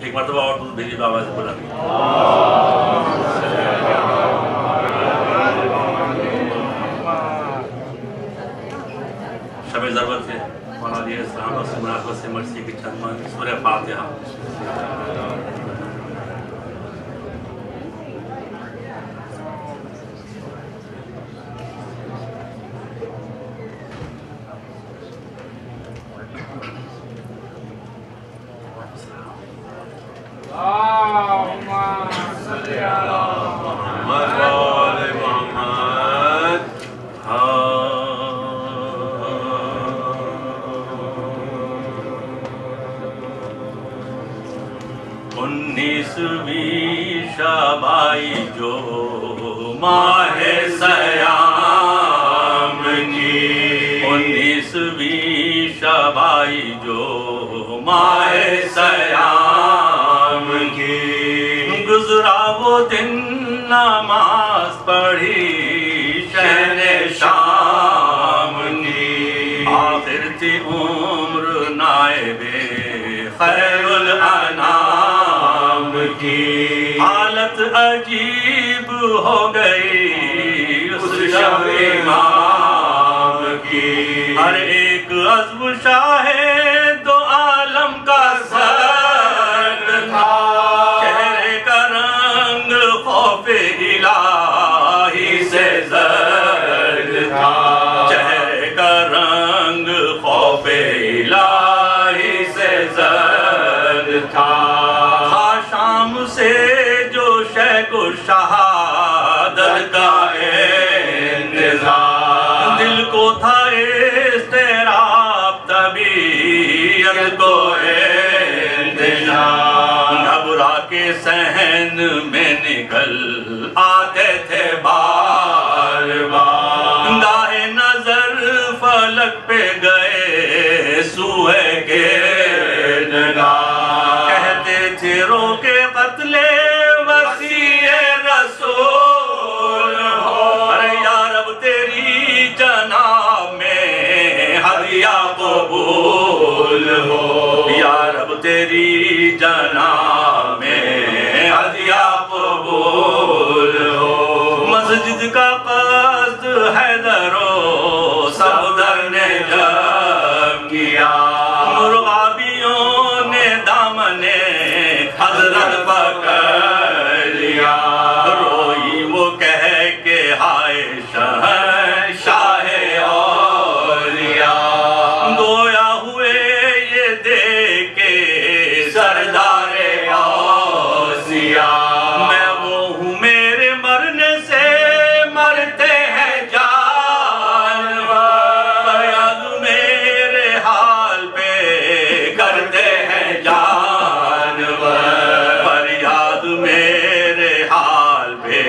एक मरतबा और दूध भेजिए तो आवाज़ बुला दी। शब ज़रूरत है मौला अली इस्लाम और मुनाफत से मर्सी की चंद सूरह फातिहा। शाबाई जो माहे सयाम की, 19वीं शाबाई जो माहे सयाम की, गुजरा वो दिन नमाज पढ़ी शहने शाम की, आखिर थी उम्र नायबे खैरुल अनाम की, हालत अजीब हो गई उस शब इमाम की, हर एक अज़्म शाहे दो आलम का सर्द था, चेहरे का रंग खौफे इलाही से जर्द था, चेहरे का रंग खौफे इलाही से जर्द था, शाम से जो शैको शहादत का इंतज़ार, दिल को था इज़्तिराब तबीयत को इंतज़ार, घबरा के सहन में निकल आते थे बार बार, गाहे नजर फलक पे गए सुए के नगार, कहते थे रोके कत्ले वसीए रसूल हो, अरे यार अब तेरी जनाब में हदिया कबूल हो, यार अब तेरी जनाब में हदिया कबूल हो, मस्जिद का कस्द हैदरो सफदर ने जब किया, मुर्गाबियों ने दामने हजरत पकड़ लिया, रोई वो कह के हाय शहंशाहे औलिया, गोया हुए ये देख के सरदारे औसिया, मैं वो हूँ मेरे मरने से मरते हैं जानवर, याद मेरे हाल पे करते हैं जानवर, पर याद मेरे हाल पे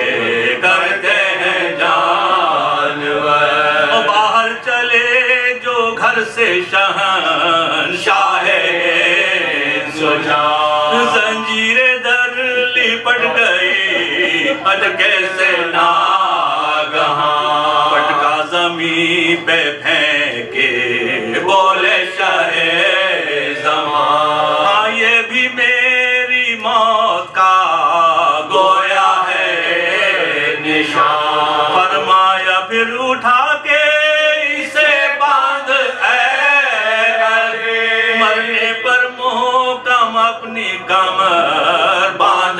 करते हैं जानवर, बाहर चले जो घर से शहंशाहे जंजीरे दर लिपट गई अटके से नागहां, पटका जमीन पे फेंके बोले शाहे ज़मां, ये भी मेरी मौत का गोया है निशान, फरमाया फिर उठा के इसे बांध मरने पर मोहकम अपनी कमर बांध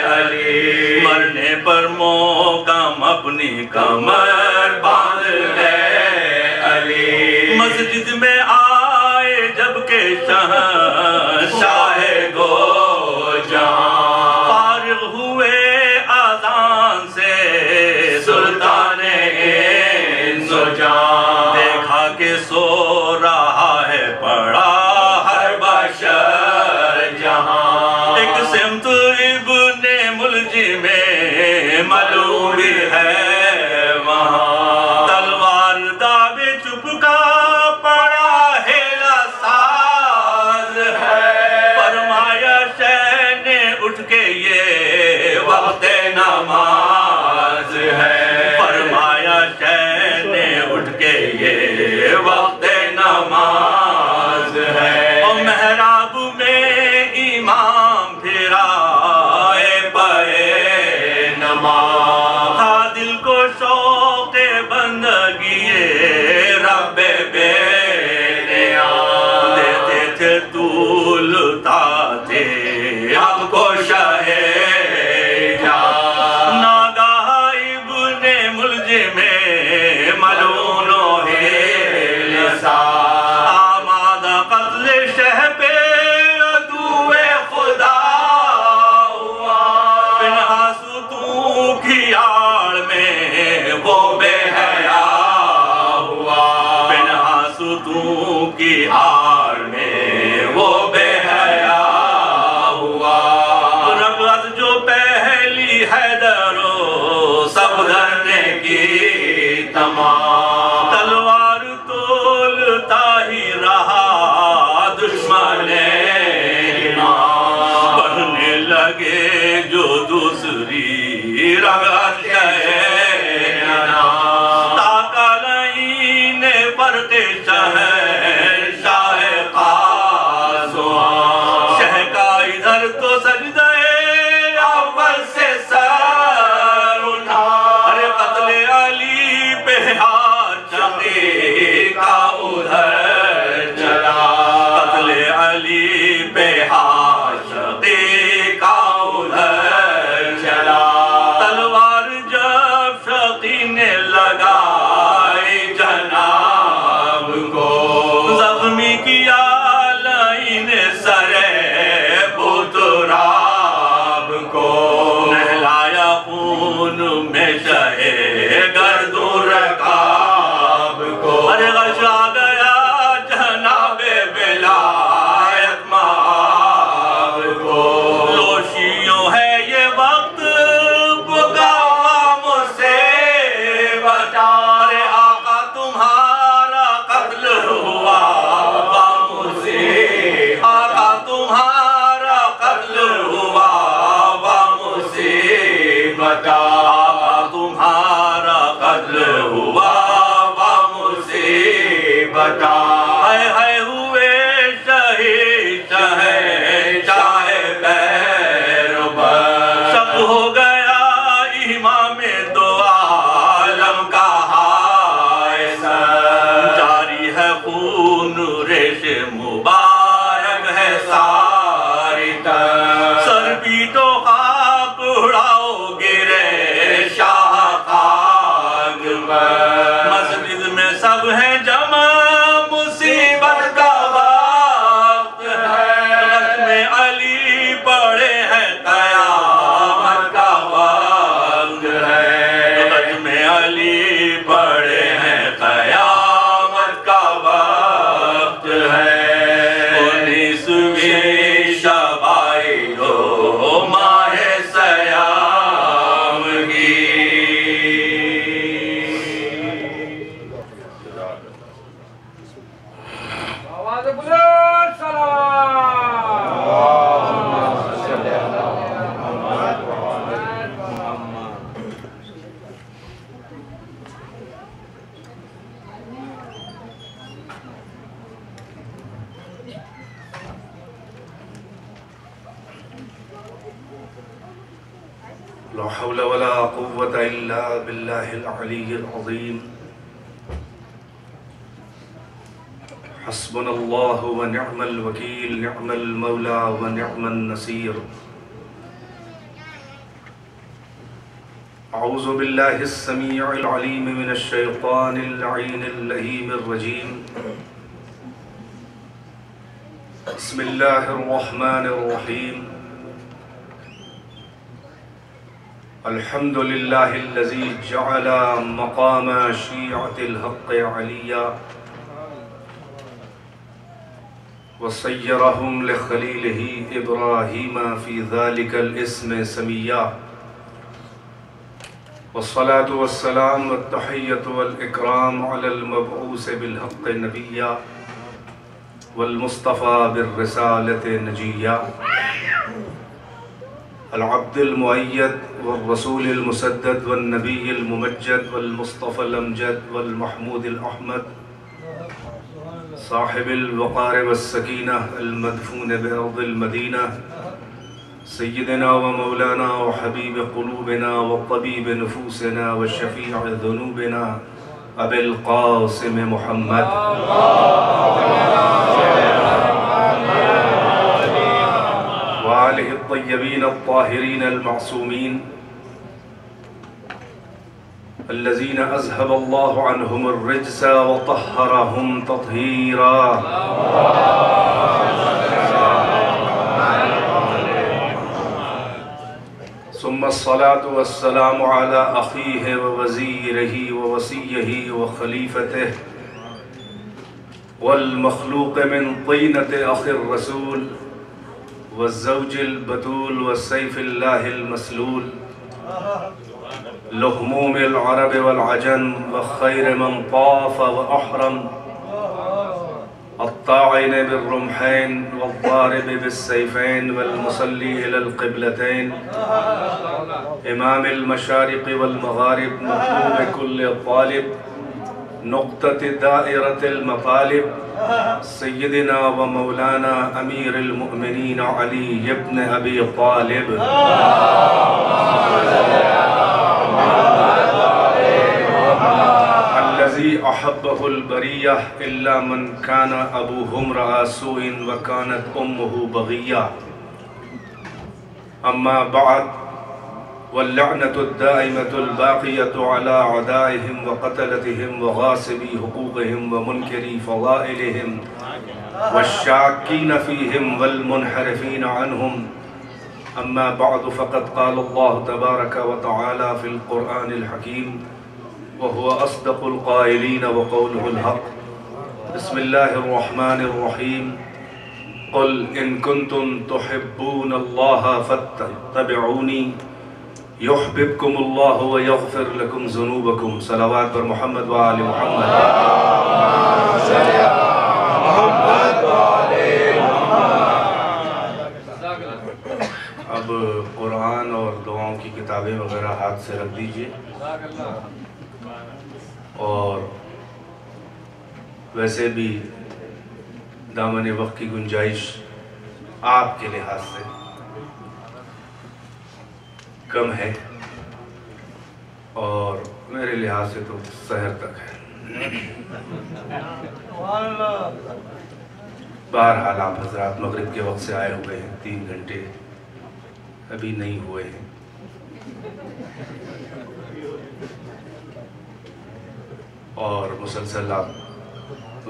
अली, मरने पर मोहकम अपनी कमर बांध अली, मस्जिद में आए जबकि शहंशाहे गो जहां, फारिग हुए अज़ान से सुल्ताने इंसुजान, देखा के सो रहा है पड़ा हर बशर जहां, एक सिमत इब्ने मुलजिमे मलूमी है वहां, तलवार दाबे चुपका पड़ा हेला साज है, फरमाया शहने उठ के ये वक्त नमाज है, फरमाया शहने उठ के ये वक्त नमाज है, और मेहराब में इमाम फिराए पे नमाज था दिल को शौक़े बंदगी रब्बे बेनिया देते थे तूलता थे हमको शहे की आड़ में वो बेहया हुआ रगत जो पहली है दरो सब धरने की तमाम तलवार तोलता ही रहा दुश्मन बढ़ने लगे जो दूसरी रगत तुम्हारा कत्ल हुआ मुसीबत है हुए शहीद चाहे पैरवर सब हो गया इमाम दो आलम का जारी है खून रेश मुबारक है सारी सर पीटो खाक उड़ाओ गिरे मस्जिद में सब है जमा मुसीबत का वक्त है रत में अली पड़े हैं कयामत का वक्त है रत में अली पड़े हैं कयामत का वक्त है 19वीं शबाई रो माहे सयाम की ला हौला वला कुव्वता इल्ला बिल्लाहिल अलिय्यिल अज़ीम हस्बुनल्लाहु व निअमल वकील निअमल मौला व निअमन नसीर अऊज़ु बिल्लाहिस समीइल अलीम मिनश शैतानिर लईनिर लहीमिर रजीम बिस्मिल्लाहिर रहमानिर रहीम अल्हम्दुलिल्लाहिल्लज़ी जअला मक़ाम शीअतिल हक़्क़ि अलिय्या व सय्यरहुम लिख़लीलिही इब्राहीम फ़ी ज़ालिकल इस्म समिय्या वस्सलातु वस्सलाम वत्तहिय्यतु वल इकराम अलल मबऊस बिल हक़्क़ि नबिय्या वल मुस्तफ़ा बिर्रिसालति नजिय्या अल अब्दुल मुअय्यद वल रसूलिल मुसद्दद वन नबिय्यिल मुमज्जद वल मुस्तफ़ल अमजद वल महमूदिल अहमद साहिबिल वक़ार वस्सकीना अल-मदफून बिअर्दिल मदीना सय्यदना व मौलाना व हबीब क़ुलूबिना व तबीब नुफूसिना व शफ़ीअ ज़ुनूबिना अबिल क़ासिम मुहम्मद व आलिहि अत्तय्यबीन अत्ताहिरीन अल-मअसूमीन अल्लज़ीना अज़हबल्लाहु अन्हुमुर रिज्स व तह्हरहुम तत्हीरा। सुम्मस्सलातु वस्सलामु अला अख़ीहि व वज़ीरिही व वसिय्यिही व ख़लीफ़तिही वल मख़लूक़ मिन तीनति अख़िर रसूल व ज़ौजिल बतूल व सैफ़िल्लाहिल मसलूल लुहूमिल अरब वल अजम व खैर मन ताफ़ व अहरम अत्ताइन बिर्रुमहैन वद्दारिब बिस्सैफ़ैन वल मुसल्ली इलल क़िबलतैन इमामिल मशारिक़ वल मग़ारिब मतलूब कुल्ल तालिब नुक़्तत दाइरतिल मतालिब सय्यदना व मौलाना अमीरुल मुअमिनीन अली इब्न अबी तालिब अल्लज़ी अहब्बहुल बरिय्यह इल्ला मन काना अबूहु इम्रअ सूइन व कानत उम्मुहु बग़िय्या। अम्मा बअद वल्लअनतु दाइमतु बाक़ियतु अला अदाइहिम व क़तलतिहिम व गासिबी हुक़ूक़िहिम व मुनकिरी फ़ज़ाइलिहिम वश्शाक्कीन फ़ीहिम वल मुनहरिफ़ीन अन्हुम। अम्मा बअद फ़क़द क़ाल अल्लाहु तबारक व तआला फ़िल क़ुरआनिल हकीम व हुवा अस्दक़ुल क़ाइलीन व क़ौलुहुल हक़। बिस्मिल्लाहिर्रहमानिर रहीम। क़ुल इन कुन्तुम तुहिब्बूनल्लाह फत्तबिऊनी युहब्बिबकुमुल्लाहु व यग़फ़िर लकुम ज़ुनूबकुम। सलावत पर मोहम्मद व आले मोहम्मद। अब कुरान और दुआओं की किताबें वगैरह हाथ से रख दीजिए और वैसे भी दामन वक्त की गुंजाइश आपके लिहाज से कम है और मेरे लिहाज से तो सहर तक है। बहरहाल आप हज़रात मगरिब के वक्त से आए हुए हैं, 3 घंटे अभी नहीं हुए हैं। और मुसलसल आप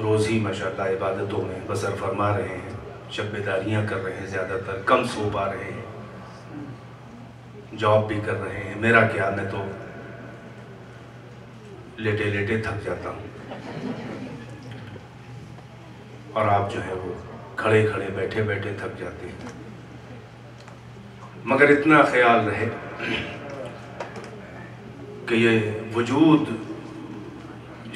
रोज़ ही माशाअल्लाह इबादतों में बसर फरमा रहे हैं, शब-ए-दारियाँ कर रहे हैं, ज़्यादातर कम सो पा रहे हैं, जॉब भी कर रहे हैं। मेरा क्या, मैं तो लेटे लेटे थक जाता हूँ और आप जो है वो खड़े खड़े बैठे बैठे थक जाते हैं। मगर इतना ख्याल रहे कि ये वजूद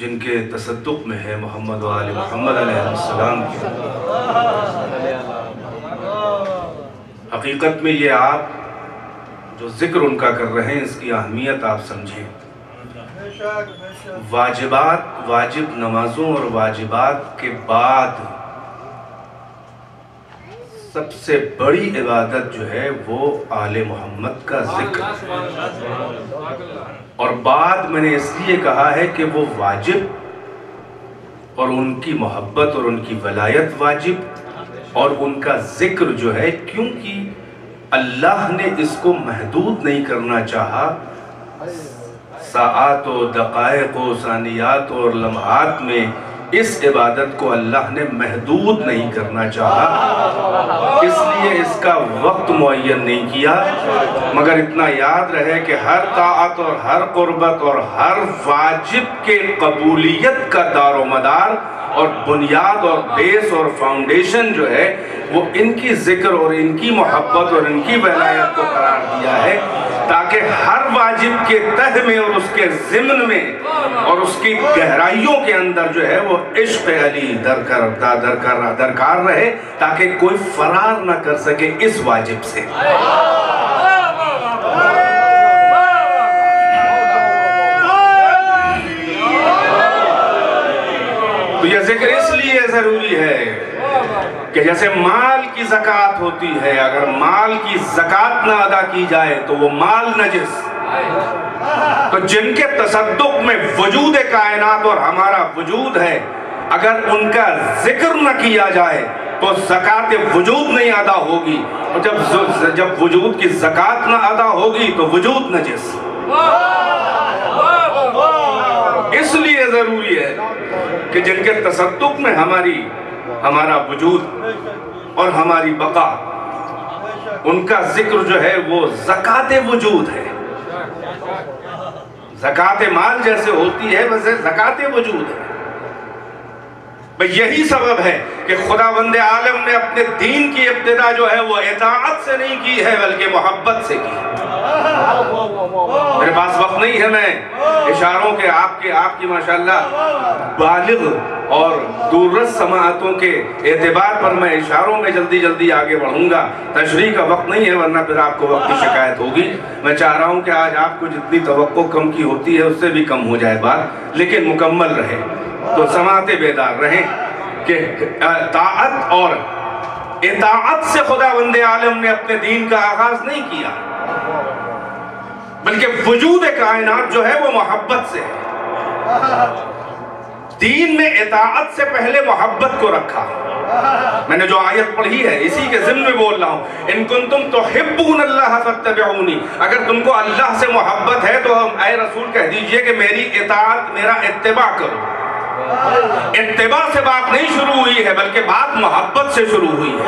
जिनके तसद्दुक़ में है मोहम्मद व आले मोहम्मद अलैहिस्सलाम के, हकीकत में ये आप जो ज़िक्र उनका कर रहे हैं इसकी अहमियत आप समझें। वाजिब नमाजों और वाजिबात के बाद सबसे बड़ी इबादत जो है वो आले मोहम्मद का जिक्र। और बाद मैंने इसलिए कहा है कि वो वाजिब और उनकी मोहब्बत और उनकी वलायत वाजिब और उनका जिक्र जो है, क्योंकि अल्लाह ने इसको महदूद नहीं करना चाहा। साआत व दक़ाइक़ व सानियात और लम्हात में इस इबादत को अल्लाह ने महदूद नहीं करना चाहा, इसलिए इसका वक्त मुअय्यन नहीं किया। मगर इतना याद रहे कि हर ताअत और हर क़ुर्बत और हर वाजिब के कबूलियत का दारो मदार और बुनियाद और बेस और फाउंडेशन जो है वो इनकी जिक्र और इनकी मोहब्बत और इनकी वलायत को करार दिया है, ताकि हर वाजिब के तह में और उसके ज़िम्न में और उसकी गहराइयों के अंदर जो है वो इश्क़ अली दरकार रहे, ताकि कोई फरार ना कर सके इस वाजिब से। तो ये जिक्र इसलिए जरूरी है कि जैसे माल की ज़कात होती है, अगर माल की ज़कात ना अदा की जाए तो वो माल नजिस। तो जिनके तसद्दुक में वजूद कायनात और हमारा वजूद है, अगर उनका जिक्र न किया जाए तो ज़कात वजूद नहीं अदा होगी, और जब वजूद की ज़कात ना अदा होगी तो वजूद नजिस। इसलिए जरूरी है कि जिनके तसद्दुक में हमारा वजूद और हमारी बका, उनका जिक्र जो है वो ज़कात वजूद है। ज़कात माल जैसे होती है वैसे ज़कात वजूद है। यही सबब है कि खुदावंद आलम ने अपने दीन की इब्तिदा जो है वो इताअत से नहीं की है बल्कि मोहब्बत से की। मेरे पास वक्त नहीं है, मैं इशारों के आपकी माशाल्लाह बालिग और दूररस समाअतों के एतबार पर मैं इशारों में जल्दी आगे बढ़ूंगा। तशरीह का वक्त नहीं है, वरना फिर आपको वक्त की शिकायत होगी। मैं चाह रहा हूं कि आज आपको जितनी तवक्को कम की होती है उससे भी कम हो जाए बात, लेकिन मुकम्मल रहे तो समाते बेदार रहें कि ताअत और इताअत से खुदावंद आलम ने अपने दीन का आगाज नहीं किया, बल्कि वजूद कायनात जो है वो मोहब्बत से है। दीन में इताअत से पहले मोहब्बत को रखा। मैंने जो आयत पढ़ी है इसी के ज़िम्न में बोल रहा हूँ, इन कुंतुम तुहिब्बूनल्लाह फत्तबिऊनी, अगर तुमको अल्लाह से मोहब्बत है तो हम ऐ रसूल कह दीजिए कि मेरी इताअत, मेरा इत्तिबा करो। इत्तिबा से बात नहीं शुरू हुई है बल्कि बात मोहब्बत से शुरू हुई है।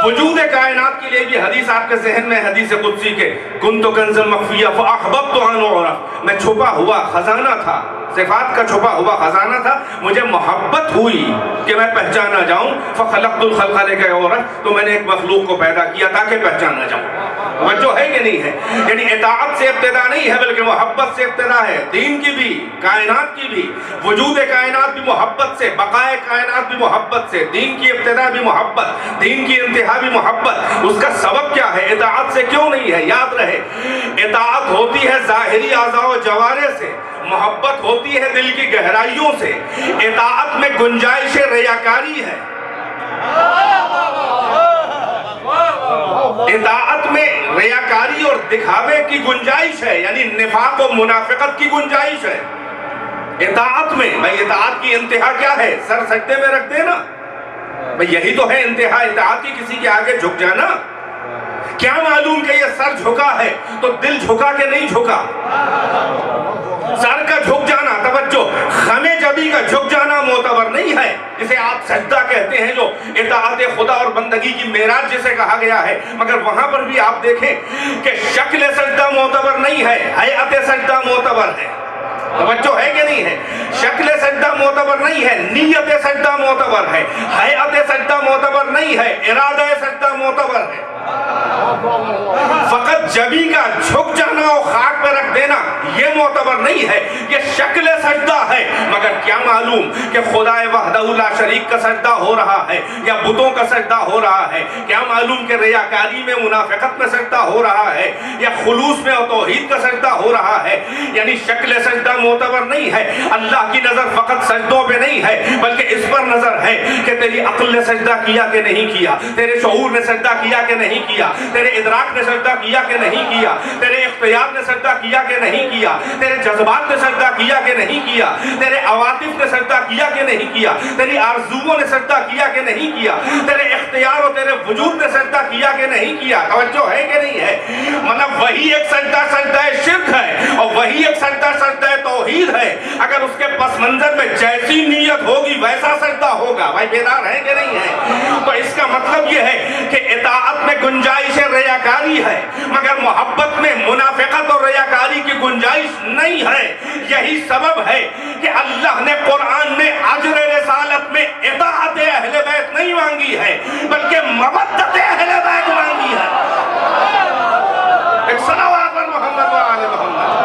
वजूद कायनात के लिए भी हदीस आपके ज़हन में, हदीस कुदसी के कुन्तु कंज़न मख्फिया फअहबब्तु अन उअरफ, मैं छुपा हुआ खजाना था, सिफात का छुपा हुआ खजाना था, मुझे मोहब्बत हुई कि मैं पहचाना जाऊं। फखलक़तुल खल्क़ लिउअरफ, तो मैंने एक मखलूक को पैदा किया ताकि पहचाना जाऊं। वजह है कि नहीं है? यानी इताअत से इब्तिदा नहीं है बल्कि मोहब्बत से इब्तिदा है। दीन की भी, कायनात की भी, वजूद कायनात भी मोहब्बत से, बकाए कायनात भी मोहब्बत से, दीन की इब्तिदा भी मोहब्बत, दीन की इंतहा भी मोहब्बत। उसका सबब क्या है? इताअत से क्यों नहीं है? याद रहे, इताअत होती है ज़ाहिरी आज़ा व जवारे से, मोहब्बत होती है दिल की गहराइयों से। इताअत में गुंजाइश रियाकारी है, इताअत में रियाकारी और दिखावे की गुंजाइश है, यानी निफाक और मुनाफिकत की गुंजाइश है इताअत में। भाई इताअत की इंतहा क्या है? सर सजदे में रख देना, भाई यही तो है इंतहा इताअत की, किसी के आगे झुक जाना। क्या मालूम कि ये सर झुका है तो दिल झुका के नहीं झुका। सर का झुक जाना, तवज्जो, खमे जबी का झुक जाना मोतबर नहीं है, जिसे आप सजदा कहते हैं, जो इताअत खुदा और बंदगी की मेराज जिसे कहा गया है। मगर वहां पर भी आप देखें कि शक्ल सजदा मोतबर नहीं है, हयअत सजदा मोतबर है। तवज्जो है कि नहीं है? शक्ल सजदा मोतबर नहीं है, नीयत सजदा मोतबर है, हयअत सजदा मोतबर नहीं है, इरादा सजदा मोतबर है। फकत जबी का झुक जाना और खाक पे रख देना ये मोतबर नहीं है, ये शक्ल सजदा है। मगर क्या मालूम कि खुदाए वहदहु ला शरीक का सजदा हो रहा है या बुतों का सजदा हो रहा है। क्या मालूम कि रियाकारी में, मुनाफिकत में सजदा हो रहा है या खुलूस में और तौहीद का सजदा हो रहा है। यानी शक्ल सजदा मोतबर नहीं है। अल्लाह की नजर फकत सजदों पे नहीं है बल्कि इस पर नजर है कि तेरी अक्ल ने सजदा किया कि नहीं किया, तेरे शऊर ने सजदा किया कि नहीं किया, तेरे इदराक ने सजदा किया कि नहीं किया, तेरे इख्तियार ने सजदा किया कि नहीं किया, तेरे जज्बात ने सजदा किया कि नहीं किया, तेरे अवातिफ ने सजदा किया कि नहीं किया, तेरी आरज़ुओं ने सजदा किया कि नहीं किया, तेरे इख्तियार और तेरे वजूद ने सजदा किया कि नहीं किया। तवज्जो है कि नहीं है? मतलब वही एक सजदा सजदा शिर्क है और वही एक सजदा सजदा तौहीद है। अगर उसके पस मंजर में जैसी नीयत होगी वैसा सजदा होगा। भाई बेदार है कि नहीं है? तो इसका मतलब यह है कि इताअत में गुंजाइश रियाकारी है मगर मोहब्बत में मुनाफिकत और रियाकारी की गुंजाइश नहीं है। यही सबब है कि अल्लाह ने कुरान में अजर रिसालत में इताअत अहले बैत नहीं मांगी है बल्कि मवद्दत अहले बैत मांगी है। एक सलावत पर मोहम्मद व आले मोहम्मद।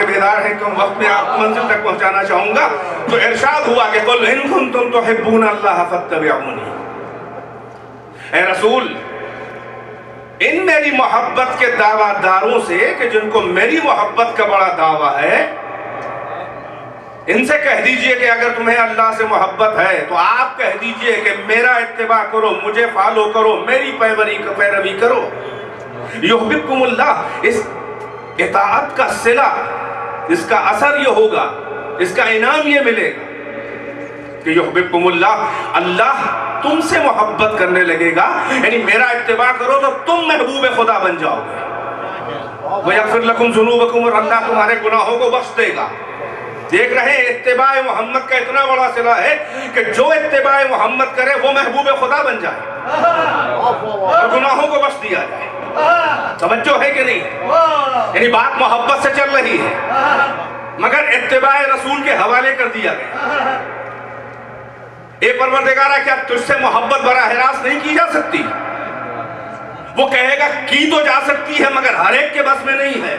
बेदार है, कम वक्त में आप मंजिल तक पहुंचाना चाहूंगा। तो इरशाद हुआ कि कुल इन कुंतुम तुहिब्बूना अल्लाह फत्तबिऊनी, ऐ रसूल इन मेरी मोहब्बत के दावादारों से कि जिनको मेरी मोहब्बत का बड़ा दावा है, इनसे कह दीजिए कि अगर तुम्हें अल्लाह से मोहब्बत है तो आप कह दीजिए कि मेरा इत्तिबा करो, मुझे फॉलो करो, मेरी पैरवी करो। युहिब्बुकुमुल्लाह, इस इताअत का सिला, इसका असर ये होगा, इसका इनाम ये मिलेगा कि युहिब्बुकुमुल्लाह, अल्लाह तुमसे मोहब्बत करने लगेगा। यानी मेरा इत्तिबा करो तो तुम महबूब खुदा बन जाओगे। वयग़फ़िर लकुम ज़ुनूबकुम, और अल्लाह तुम्हारे गुनाहों को बख्श देगा। देख रहे हैं इत्तिबाए मोहम्मद का इतना बड़ा सिला है कि जो इत्तिबाए मोहम्मद करे वो महबूब खुदा बन जाए और गुनाहों को बख्श दिया जाए। समझो है कि नहीं? यानी बात मोहब्बत से चल रही है, मगर इत्तिबाए रसूल के हवाले कर दिया गया। ए परवरदिगारा, क्या तुझसे मोहब्बत बराह रास्त नहीं की जा सकती? वो कहेगा की तो जा सकती है मगर हर एक के बस में नहीं है।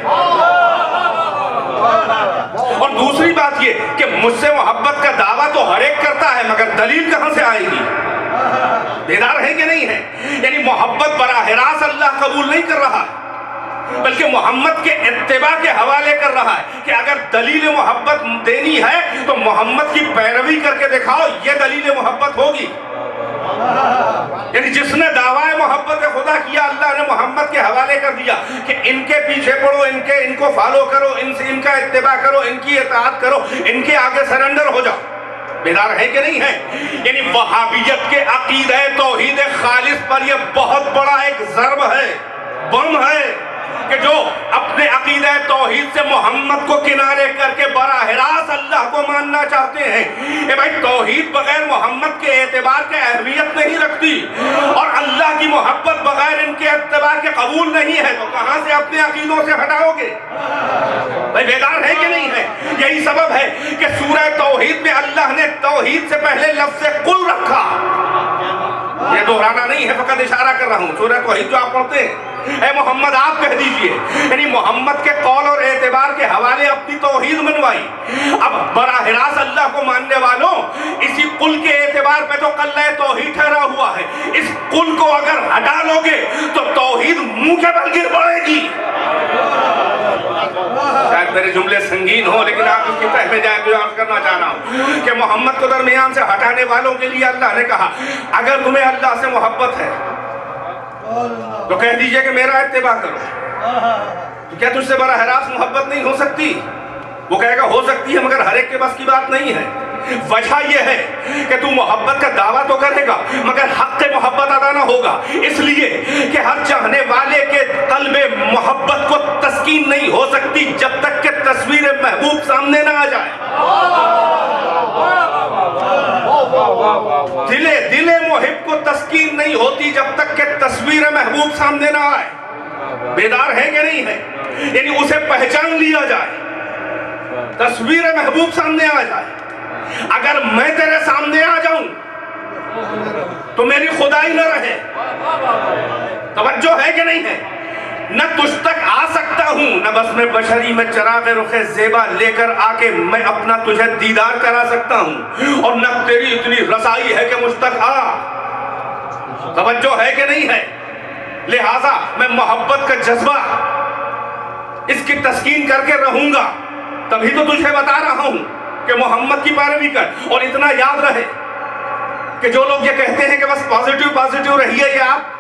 और दूसरी बात ये कि मुझसे मोहब्बत का दावा तो हर एक करता है, मगर दलील कहां से आएगी? बेदार है कि नहीं है? यानी मोहब्बत बराह रास्त अल्लाह कबूल नहीं कर रहा, बल्कि मोहम्मद के इत्तिबा के हवाले कर रहा है कि अगर दलील मोहब्बत देनी है तो मोहम्मद की पैरवी करके दिखाओ, ये दलील मोहब्बत होगी। यानी जिसने दावाए मोहब्बत खुदा किया, अल्लाह ने मोहम्मद के हवाले कर दिया कि इनके पीछे पड़ो, इनको फॉलो करो, इनसे इनका इत्तिबा करो, इनकी इताअत करो, इनके आगे सरेंडर हो जाओ। बेदार है कि नहीं है? यानी वहाबियत के अकीदे तौहीद खालिस पर यह बहुत बड़ा एक ज़र्ब है, बम है कि जो अपने अकीदे तौहीद से मोहम्मद को किनारे करके बराह रास्त अल्लाह को मानना चाहते हैं। ए भाई, तौहीद बगैर मोहम्मद के एतबार के अहमियत नहीं रखती और अल्लाह की मोहब्बत बगैर इनके एतबार के कबूल नहीं है, तो कहां से अपने अकीदों से हटाओगे? भाई बेदार है कि नहीं है? यही सबब है कि सूरह तौहीद में अल्लाह ने तौहीद से पहले लफ्ज़ कुल रखा। ये दोहराना नहीं है, फकत इशारा कर रहा हूं। सूरह तौहीद जो आप पढ़ते हैं, ऐ मोहम्मद आप कह दीजिए, यानी मोहम्मद के कौल और एतबार के हवाले अपनी तौहीद मनवाई। अब बराह रास्त अल्लाह को मानने वालों, इसी कुल के एतबार पे तो कल्ला तौहीद ठहरा हुआ है। इस कुल को अगर हटा लोगे तो तौहीद मुंह के बल गिर पड़ेगी। शायद मेरे जुमले संगीन हो, लेकिन आप इसकी तह में जाए तो आप करना चाह रहा हूं कि मोहम्मद को दरमियान से हटाने वालों के लिए अल्लाह ने कहा, अगर तुम्हें अल्लाह से मोहब्बत है तो कह दीजिए कि मेरा इत्तिबा करो। तो क्या तुझसे बराह रास्त मोहब्बत नहीं हो सकती? वो कहेगा हो सकती है, मगर हर एक के बस की बात नहीं है। वजह यह है कि तू मोहब्बत का दावा तो करेगा मगर हक के मोहब्बत अदा ना होगा, इसलिए कि हर चाहने वाले के कल्बे मोहब्बत को तस्कीन नहीं हो सकती जब तक कि तस्वीर महबूब सामने ना आ जाए। दिले मुहिब को तस्कीन नहीं होती जब तक कि तस्वीर महबूब सामने ना आए। बेदार है कि नहीं है? यानी उसे पहचान लिया जाए, तस्वीर महबूब सामने आ जाए। अगर मैं तेरे सामने आ जाऊं तो मेरी खुदाई न रहे। तवज्जो है कि नहीं है? न तुझ तक आ सकता हूं, न बस मैं बशरी में चराग़ रुख़े ज़ेबा लेकर आके मैं अपना तुझे दीदार करा सकता हूं, और न तेरी इतनी रसाई है कि मुझ तक आ। तवज्जो है कि नहीं है? लिहाजा मैं मोहब्बत का जज्बा इसकी तस्कीन करके रहूंगा। तभी तो तुझे बता रहा हूं कि मोहम्मद की पैरवी कर। और इतना याद रहे कि जो लोग ये कहते हैं कि बस पॉजिटिव रहिए, ये आप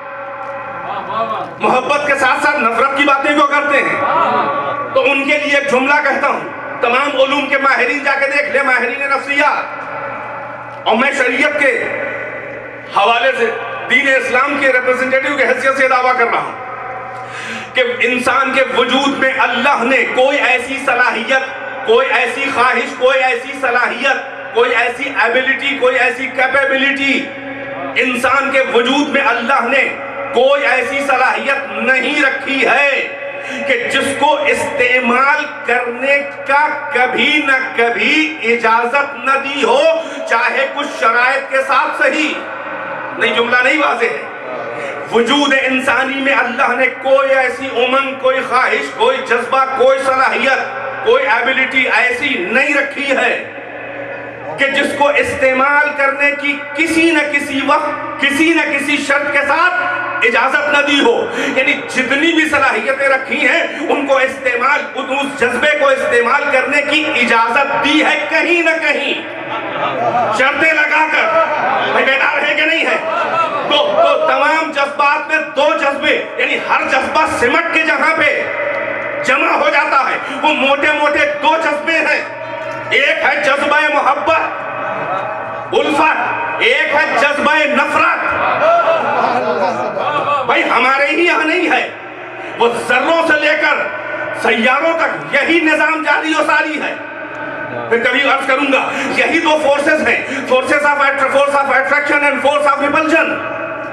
मोहब्बत के साथ साथ नफरत की बातें क्यों करते हैं? तो उनके लिए एक जुमला कहता हूं, तमाम उलूम के माहिरीन जाके देख ले, माहिरीन नफ्सियात। और मैं शरीयत के हवाले से दीन इस्लाम के रिप्रेजेंटेटिव की हैसियत से दावा कर रहा हूं कि इंसान के वजूद में अल्लाह ने कोई ऐसी सलाहियत, कोई ऐसी ख्वाहिश, कोई ऐसी सलाहियत, कोई ऐसी एबिलिटी, कोई ऐसी कैपेबिलिटी, इंसान के वजूद में अल्लाह ने कोई ऐसी सलाहियत नहीं रखी है कि जिसको इस्तेमाल करने का कभी न कभी इजाजत न दी हो, चाहे कुछ शराइत के साथ सही। नहीं, जुमला नहीं वाज़ेह है। वजूद इंसानी में अल्लाह ने कोई ऐसी उमंग, कोई ख्वाहिश, कोई जज्बा, कोई सलाहियत, कोई एबिलिटी ऐसी नहीं रखी है कि जिसको इस्तेमाल करने की किसी न किसी वक्त किसी न किसी शर्त के साथ इजाजत न दी हो। यानी जितनी भी सलाहियतें रखी हैं उनको इस्तेमाल, उस जज्बे को इस्तेमाल करने की इजाजत दी है कहीं न कहीं शर्तें लगाकर। भाई बेदार है कि नहीं है? तो तमाम जज्बात में दो जज्बे, यानी हर जज्बा सिमट के जहां पे जमा हो जाता है वो मोटे मोटे दो जज्बे हैं। एक है जज्बा मोहब्बत उल्फत, एक है जज्बा नफरत। भाई हमारे ही यहां नहीं है, वो जर्रों से लेकर सैयारों तक यही निजाम जारी और सारी है। फिर कभी अर्ज करूंगा, यही दो फोर्सेस हैं, force of attraction and force of repulsion.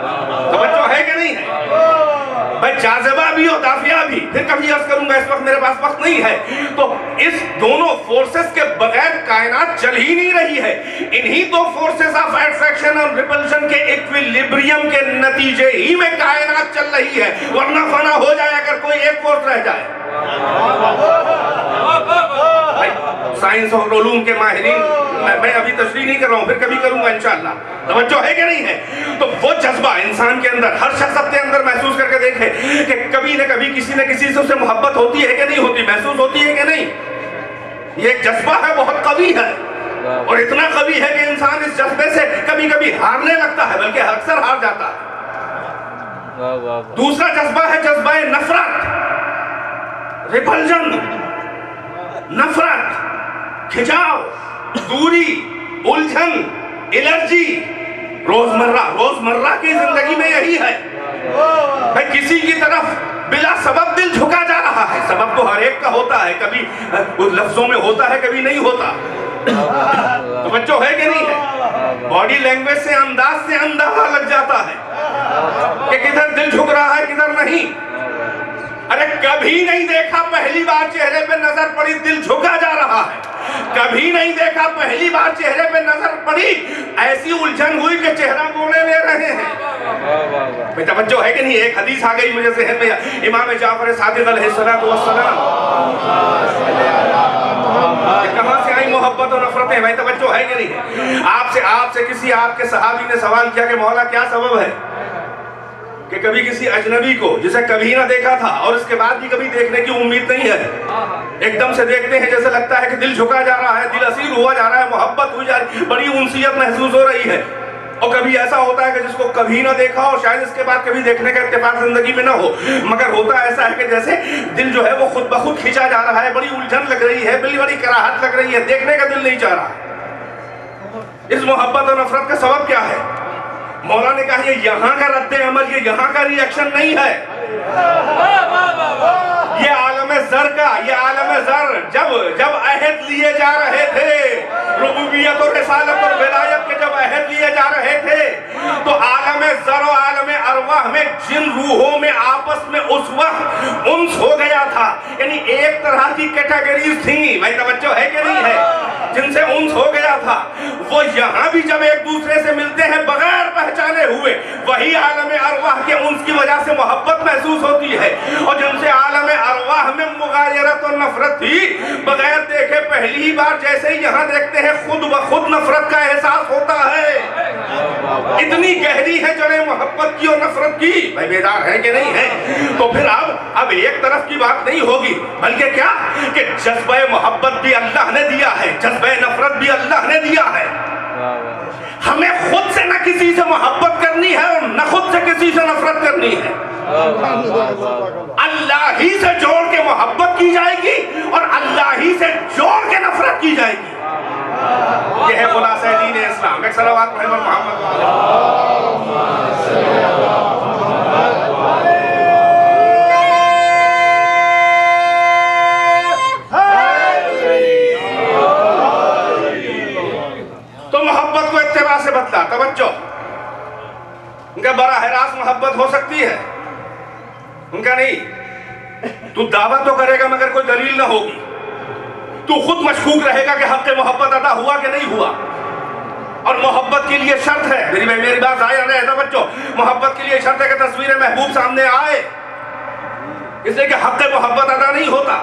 तो बच्चों है कि नहीं है? भाई जाज़िबा भी और दाफिया भी। फिर कभी अर्ज करूंगा, इस वक्त मेरे पास वक्त नहीं है। तो इस दोनों फोर्सेस के बगैर कायनात चल ही नहीं रही है। इन्हीं दो फोर्सेस ऑफ अट्रैक्शन और रिपल्शन के इक्विलिब्रियम के नतीजे ही में कायनात चल रही है, वरना फना हो जाए अगर कोई एक फोर्स रह जाए। साइंस और उलूम के माहिरीन, मैं अभी तशरीह नहीं कर रहा हूं, फिर कभी करूंगा इंशाअल्लाह। तवज्जो है कि नहीं है? तो वो जज्बा इंसान के अंदर, हर शख्स अपने अंदर महसूस करके देखे कि कभी न कभी किसी न किसी से उसे मोहब्बत होती है कि नहीं होती, महसूस होती है कि नहीं। ये एक जज्बा है, बहुत कवी है, और इतना कवी है कि इंसान इस जज्बे से कभी कभी हारने लगता है, बल्कि अक्सर हार जाता है। दूसरा जज्बा है जज्बा नफरत, रिपल्जन, नफरत, खिंचाव, दूरी, उलझन, एलर्जी। रोजमर्रा की जिंदगी में यही है। भाई किसी की तरफ बिला सबब दिल झुका जा रहा है। सबब तो हर एक का होता है, कभी लफ्जों में होता है, कभी नहीं होता। तो बच्चों है कि नहीं है? बॉडी लैंग्वेज से, अंदाज से अंदाजा लग जाता है कि किधर दिल झुक रहा है, किधर नहीं। अरे कभी नहीं देखा, पहली बार चेहरे पे नजर पड़ी दिल झुका जा रहा है। कभी नहीं देखा, पहली बार चेहरे पे नजर पड़ी ऐसी उलझन हुई कि चेहरा मोड़े ले रहे हैं। बेटा बच्चों है कि नहीं? एक हदीस आ गई मुझे ज़हन में, इमाम जाफर सादिक अलैहिस्सलातु वस्सलाम, कहां से आई मोहब्बत और नफरतें? भाई तवज्जो है कि नहीं? आपसे किसी आपके सहाबी ने सवाल किया कि मौला क्या सबब है कि कभी किसी अजनबी को जिसे कभी ना देखा था और इसके बाद भी कभी देखने की उम्मीद नहीं है, एकदम से देखते हैं, जैसे लगता है कि दिल झुका जा रहा है, दिल असीर हुआ जा रहा है, मोहब्बत हुई जा रही है, बड़ी उनसियत महसूस हो रही है। और कभी ऐसा होता है कि जिसको कभी ना देखा और शायद इसके बाद कभी देखने का इत्तेफाक जिंदगी में ना हो, मगर होता ऐसा है कि जैसे दिल जो है वो खुद ब खुद खींचा जा रहा है, बड़ी उलझन लग रही है, बड़ी कराहत लग रही है, देखने का दिल नहीं चाह रहा। इस मोहब्बत और नफरत का सबब क्या है? मौला ने कहा ये यहाँ का रद्द अमल, ये यहाँ का रिएक्शन नहीं है, ये आलम ज़र का, ये आलम ज़र जब अहद लिए जा रहे थे, रुबूबियत और रिसालत और विलायत के जब अहद लिए जा रहे थे, तो आलम ज़र और आलम अरवाह में जिन रूहों में आपस में उस वक्त उन्स हो गया था, यानी एक तरह की कैटेगरीज थी, भाई तवज्जो है कि नहीं है, जिनसे उन्स हो गया था, वो यहाँ भी जब एक दूसरे से मिलते हैं बगैर पहचाने हुए, वही आलम अरवाह के उन्स की वजह से मोहब्बत महसूस होती है। और जिनसे आलम अरवाह में मुगायरत और नफरत थी, बगैर देखे पहली ही बार जैसे ही यहाँ देखते हैं खुद ब खुद नफरत का एहसास होता है। इतनी गहरी है जड़ें मोहब्बत की और नफरत की। भाई बेदार है कि नहीं है? तो फिर अब एक तरफ की बात नहीं होगी, बल्कि क्या कि जज्बा मोहब्बत भी अल्लाह ने दिया है, जज्बा नफरत भी अल्लाह ने दिया है। हमें खुद से न किसी से मोहब्बत करनी है और न खुद से किसी से नफरत करनी है। अल्लाह ही से जोड़ के मोहब्बत की जाएगी और अल्लाह ही से जोड़ के नफरत की जाएगी। यह है खुलासा दीन इस्लाम। एक सलावत मोहम्मद। तो मोहब्बत को इत्तिबा से बदला। तवज्जो, उनका बराह रास्त मोहब्बत हो सकती है, उनका नहीं। तू दावा तो करेगा मगर कोई दलील ना होगी, तू खुद मशकूक रहेगा कि हक़ मोहब्बत अदा हुआ कि नहीं हुआ। और मोहब्बत के लिए शर्त है, मेरी बात आया नहीं है बच्चों, मोहब्बत के लिए शर्त है कि तस्वीर महबूब सामने आए, इसलिए कि हक़ मोहब्बत अदा नहीं होता।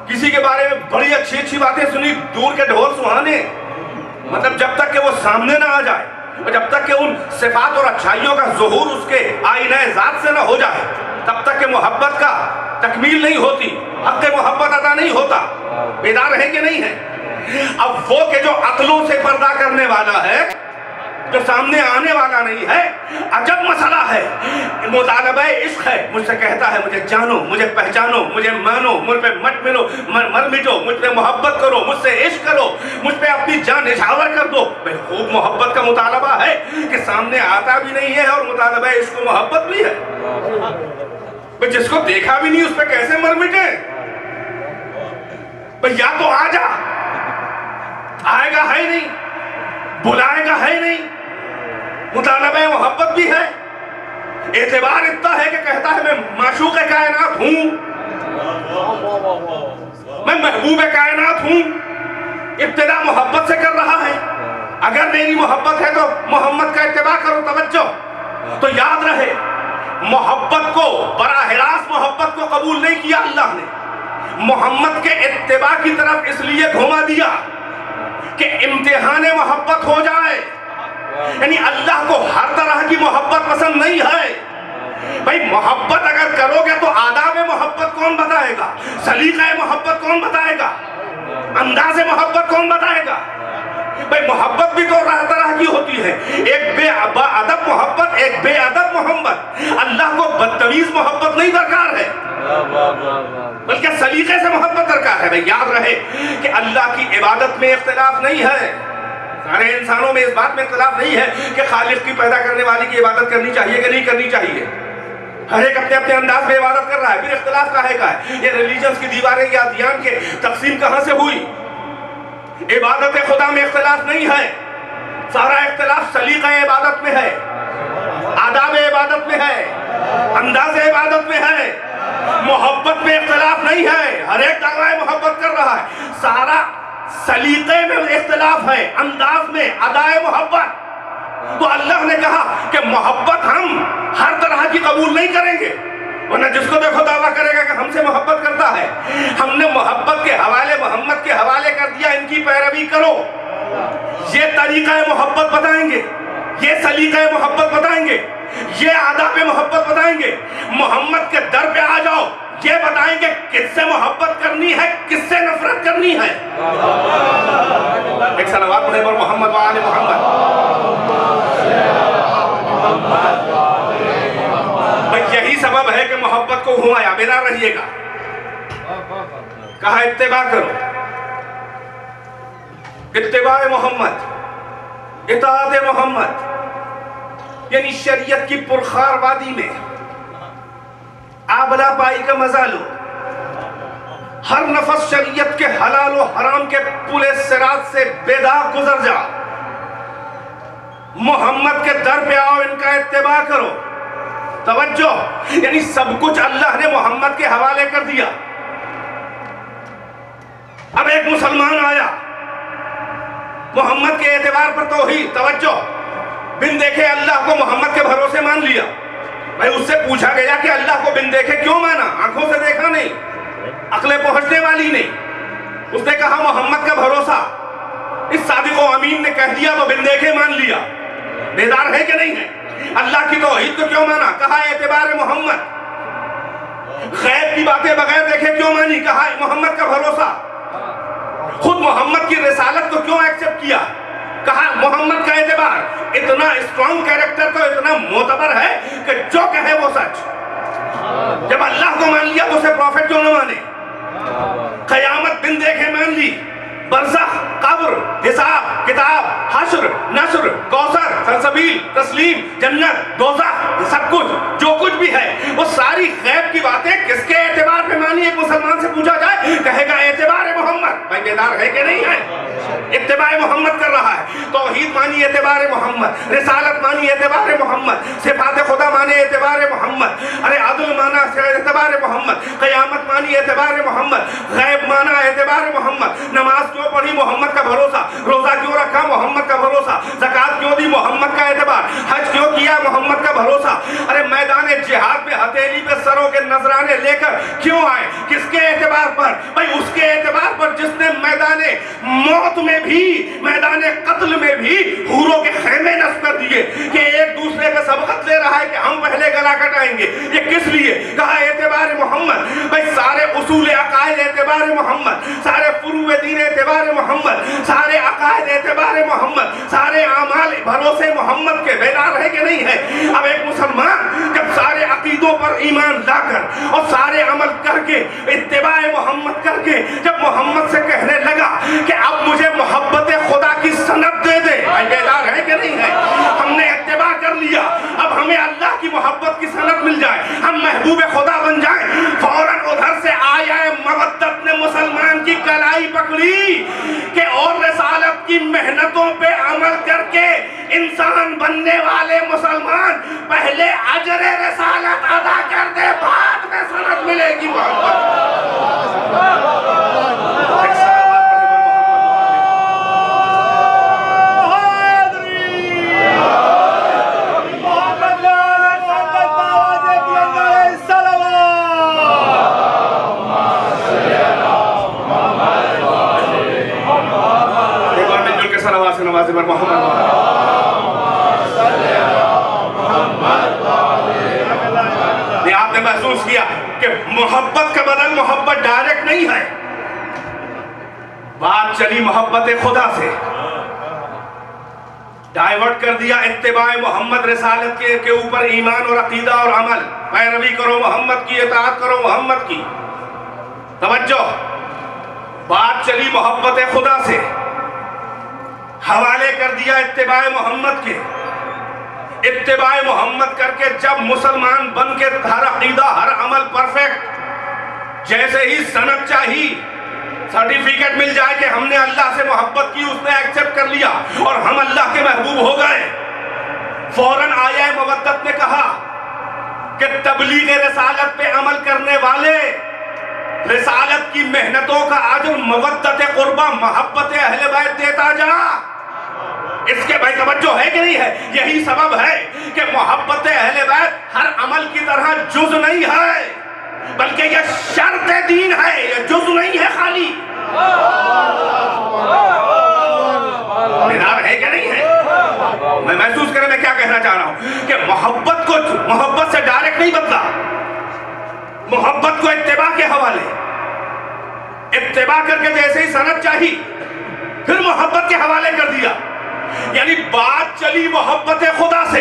किसी के बारे में बड़ी अच्छी अच्छी बातें सुनी, दूर के ढोल सुहाने, मतलब जब तक कि वो सामने ना आ जाए और जब तक कि उन सिफात और अच्छाइयों का ज़ुहूर उसके आईने ज़ात से ना हो जाए, तब तक कि मोहब्बत का तकमील नहीं होती, हक़ मोहब्बत अदा नहीं होता। बेदार है कि नहीं है? अब वो के जो अक्लों से पर्दा करने वाला है, जो सामने आने वाला नहीं है, अजब मसला है, मुतालबा इश्क है, मुझसे कहता है मुझे जानो, मुझे पहचानो, मुझे मानो, मुझ पे मत मिलो, मर मिटो, मुझ पे मोहब्बत करो, मुझसे इश्क करो, मुझ पे अपनी जान निछावर कर दो। भाई खूब मोहब्बत का मुतालबा है कि सामने आता भी नहीं है और मुतालबा इश्क मोहब्बत भी है। भाई जिसको देखा भी नहीं उस पर कैसे मर मिटे? भाई या तो आ जा, आएगा है नहीं, बुलाएगा है नहीं, मुतालबा मोहब्बत भी है। एतबार इतना है कि कहता है मैं माशूक़ कायनात हूं, मैं महबूब कायनात हूं। इब्तिदा मोहब्बत से कर रहा है। अगर मेरी मोहब्बत है तो मोहम्मद का इत्तिबा करो। तवज्जो, तो याद रहे, मोहब्बत को बराह रास्त मोहब्बत को कबूल नहीं किया अल्लाह ने, मोहम्मद के इत्तिबा की तरफ इसलिए घुमा दिया कि इम्तिहान मोहब्बत हो जाए। यानी अल्लाह को हर तरह की मोहब्बत पसंद नहीं है। भाई मोहब्बत अगर करोगे तो आदाब मोहब्बत कौन बताएगा, सलीक़ा मोहब्बत कौन बताएगा, अंदाज़ मोहब्बत कौन बताएगा? भाई मोहब्बत भी तो तरह की होती है, एक बेअदब मोहब्बत, एक बेअदब मोहब्बत। अल्लाह को बदतमीज मोहब्बत नहीं दरकार है, बल्कि सलीके से मोहब्बत दरकार है। भाई याद रहे कि अल्लाह की इबादत में इख्तिलाफ नहीं है, सारे इंसानों में इस बात में इख्तिलाफ नहीं है कि खालिक की पैदा करने वाली की इबादत करनी चाहिए कि नहीं करनी चाहिए। हर एक अपने अपने अंदाज में इबादत कर रहा है, फिर इख्तिलाफ काहे का है? ये रिलीजन्स की दीवारें या अदियान के तकसीम कहां से हुई? इबादत खुदा में इख्तिलाफ नहीं है, सारा इख्तिलाफ सलीका इबादत में है, आदाब इबादत में है, अंदाज इबादत में है। मोहब्बत में इख्तिलाफ नहीं है, हर एक दावा मोहब्बत कर रहा है। सारा सलीके में इख्तिलाफ है, अंदाज में, अदाए मोहब्बत। तो अल्लाह ने कहा कि मोहब्बत हम हर तरह की कबूल नहीं करेंगे, वरना जिसको देखो दावा करेगा कि हमसे मोहब्बत करता है। हमने मोहब्बत के हवाले मोहम्मद के हवाले कर दिया, इनकी पैरवी करो। ये तरीका मोहब्बत बताएंगे, ये सलीका मोहब्बत बताएंगे, ये आदाब मोहब्बत बताएंगे। मोहम्मद के दर पे आ जाओ, ये बताएंगे किससे मोहब्बत करनी है, किससे नफरत करनी है। एक सलावत पढ़े पर मोहम्मद व आले मोहम्मद। भाई यही सबब है कि मोहब्बत को घुमाया। बेदार रहिएगा, कहा इत्तिबा करो, इत्तिबा मोहम्मद, इताअत मोहम्मद। यानी शरीयत की पुरखार वादी में आबला पाई का मजा लो, हर नफस शरीयत के हलाल और हराम के पुले सिरात से बेदाग गुजर जा। मोहम्मद के दर पे आओ, इनका इत्तिबा करो। तवज्जो, यानी सब कुछ अल्लाह ने मोहम्मद के हवाले कर दिया। अब एक मुसलमान आया, मोहम्मद के एतबार पर तौहीद, तवज्जो, बिन देखे अल्लाह को मोहम्मद के भरोसे मान लिया। भाई उससे पूछा गया कि अल्लाह को बिन देखे क्यों माना? आंखों से देखा नहीं, अक्लें पहुंचने वाली नहीं। उसने कहा मोहम्मद का भरोसा, इस सादिक और अमीन ने कह दिया तो बिन देखे मान लिया। बेदार है कि नहीं है? अल्लाह की तौहीद को क्यों माना? कहा एतबार मोहम्मद। गैब की बातें बगैर देखे क्यों मानी? कहा मोहम्मद का भरोसा। खुद मोहम्मद की रिसालत को क्यों एक्सेप्ट किया? कहा मोहम्मद का एतबार। इतना स्ट्रॉन्ग कैरेक्टर तो इतना मोतबर है कि जो कहे वो सच। जब अल्लाह को मान लिया तो उसे प्रॉफिट क्यों न माने? कयामत बिन देखे मान ली, बरज़ख, कब्र, हिसाब किताब, हश्र, नश्र, कौसर, सलसबील, तस्लीम, जन्नत, दोज़ख, सब कुछ जो कुछ भी है वो सारी गैब की बातें किसके एतबार पे मानी? एक मुसलमान से पूछा जाए, कहेगा एतबार मोहम्मद। भाई बेदार है कि नहीं है? इत्तिबा मोहम्मद कर रहा है। तौहीद मानी एतबार मोहम्मद, रिसालत मानी एतबार मोहम्मद, सिफात खुदा माने एतबार मोहम्मद, अरे अदल माना एतबार मोहम्मद, कयामत मानी एतबार मोहम्मद, गैब माना एतबार मोहम्मद, नमाज क्यों पढ़ी? मोहम्मद का भरोसा। रोजा क्यों रखा? मोहम्मद का भरोसा। ज़कात क्यों दी? मोहम्मद का एतबार। हज क्यों किया? मोहम्मद का भरोसा। अरे मैदान जिहाद में हथेली पे सरों के नजराने लेकर क्यों आए? किसके एतबार पर? भाई उसके मौत में भी, मैदान कत्ल में भी हूरों के खेमे नस्ब कर दिए कि एक दूसरे पे सबकत ले रहा है कि हम पहले गला कटाएंगे। ये किस लिए? कहा एतबार मोहम्मद। भाई सारे उसूल अकायद एतबार मोहम्मद, सारे फुरूए दीन एतबार मोहम्मद, सारे अकायद एतबार मोहम्मद, सारे आमाल भरोसे मोहम्मद के। बेदार है कि नहीं है? अब एक मुसलमान जब सारे अकीदों पर ईमान लाकर और सारे अमल करके इत्तिबाए मोहम्मद करके जब मोहम्मद से कहने लगा कि अब मुझे मोहब्बत खुदा की सनद दे दे, बेदार है कि नहीं है? हमने इत्तिबा कर लिया, अब हमें अल्लाह की मोहब्बत की सनद मिल जाए, हम महबूब खुदा बन जाए। फौरन उधर से आया मवद्दत ने मुसलमान की कलाई पकड़ी कि और रिसालत की मेहनतों पे अमल करके इंसान बनने वाले मुसलमान पहले अजरे रिसालत अदा कर दे, बाद में सनद मिलेगी मोहब्बत। नवाज़ पर मोहम्मद आपने महसूस किया कि मोहब्बत का बदल मोहब्बत डायरेक्ट नहीं है। बात चली मोहब्बत खुदा से, डाइवर्ट कर दिया इत्तिबाए मोहम्मद, रिसालत के ऊपर ईमान और अकीदा और अमल, पैरवी करो मोहम्मद की, इताअत करो मोहम्मद की। तवज्जो, बात चली मोहब्बत खुदा से, हवाले कर दिया इत्तिबाए मोहम्मद के। इत्तिबाए मोहम्मद करके जब मुसलमान बन के हर अकीदा हर अमल परफेक्ट, जैसे ही सनद चाहिए, सर्टिफिकेट मिल जाए कि हमने अल्लाह से मोहब्बत की, उसने एक्सेप्ट कर लिया और हम अल्लाह के महबूब हो गए, फौरन आया मवद्दत ने कहा कि तबलीग रिसालत पे अमल करने वाले रिसालत की मेहनतों का अजर मवद्दत कुर्बा मोहब्बत अहले बैत देता जा। इसके भाई तवज्जो है कि नहीं है? यही सबब है कि मोहब्बत अहले बैत हर अमल की तरह जुज नहीं है, बल्कि यह शर्त दीन है, यह जुज नहीं है खाली। बेदार है कि नहीं है? मैं महसूस करें मैं क्या कहना चाह रहा हूं कि मोहब्बत को मोहब्बत से डायरेक्ट नहीं बदला, मोहब्बत को इत्तिबा के हवाले, इत्तिबा करके जैसे ही सनद चाहिए फिर मोहब्बत के हवाले कर दिया। यानी बात चली मोहब्बत खुदा से,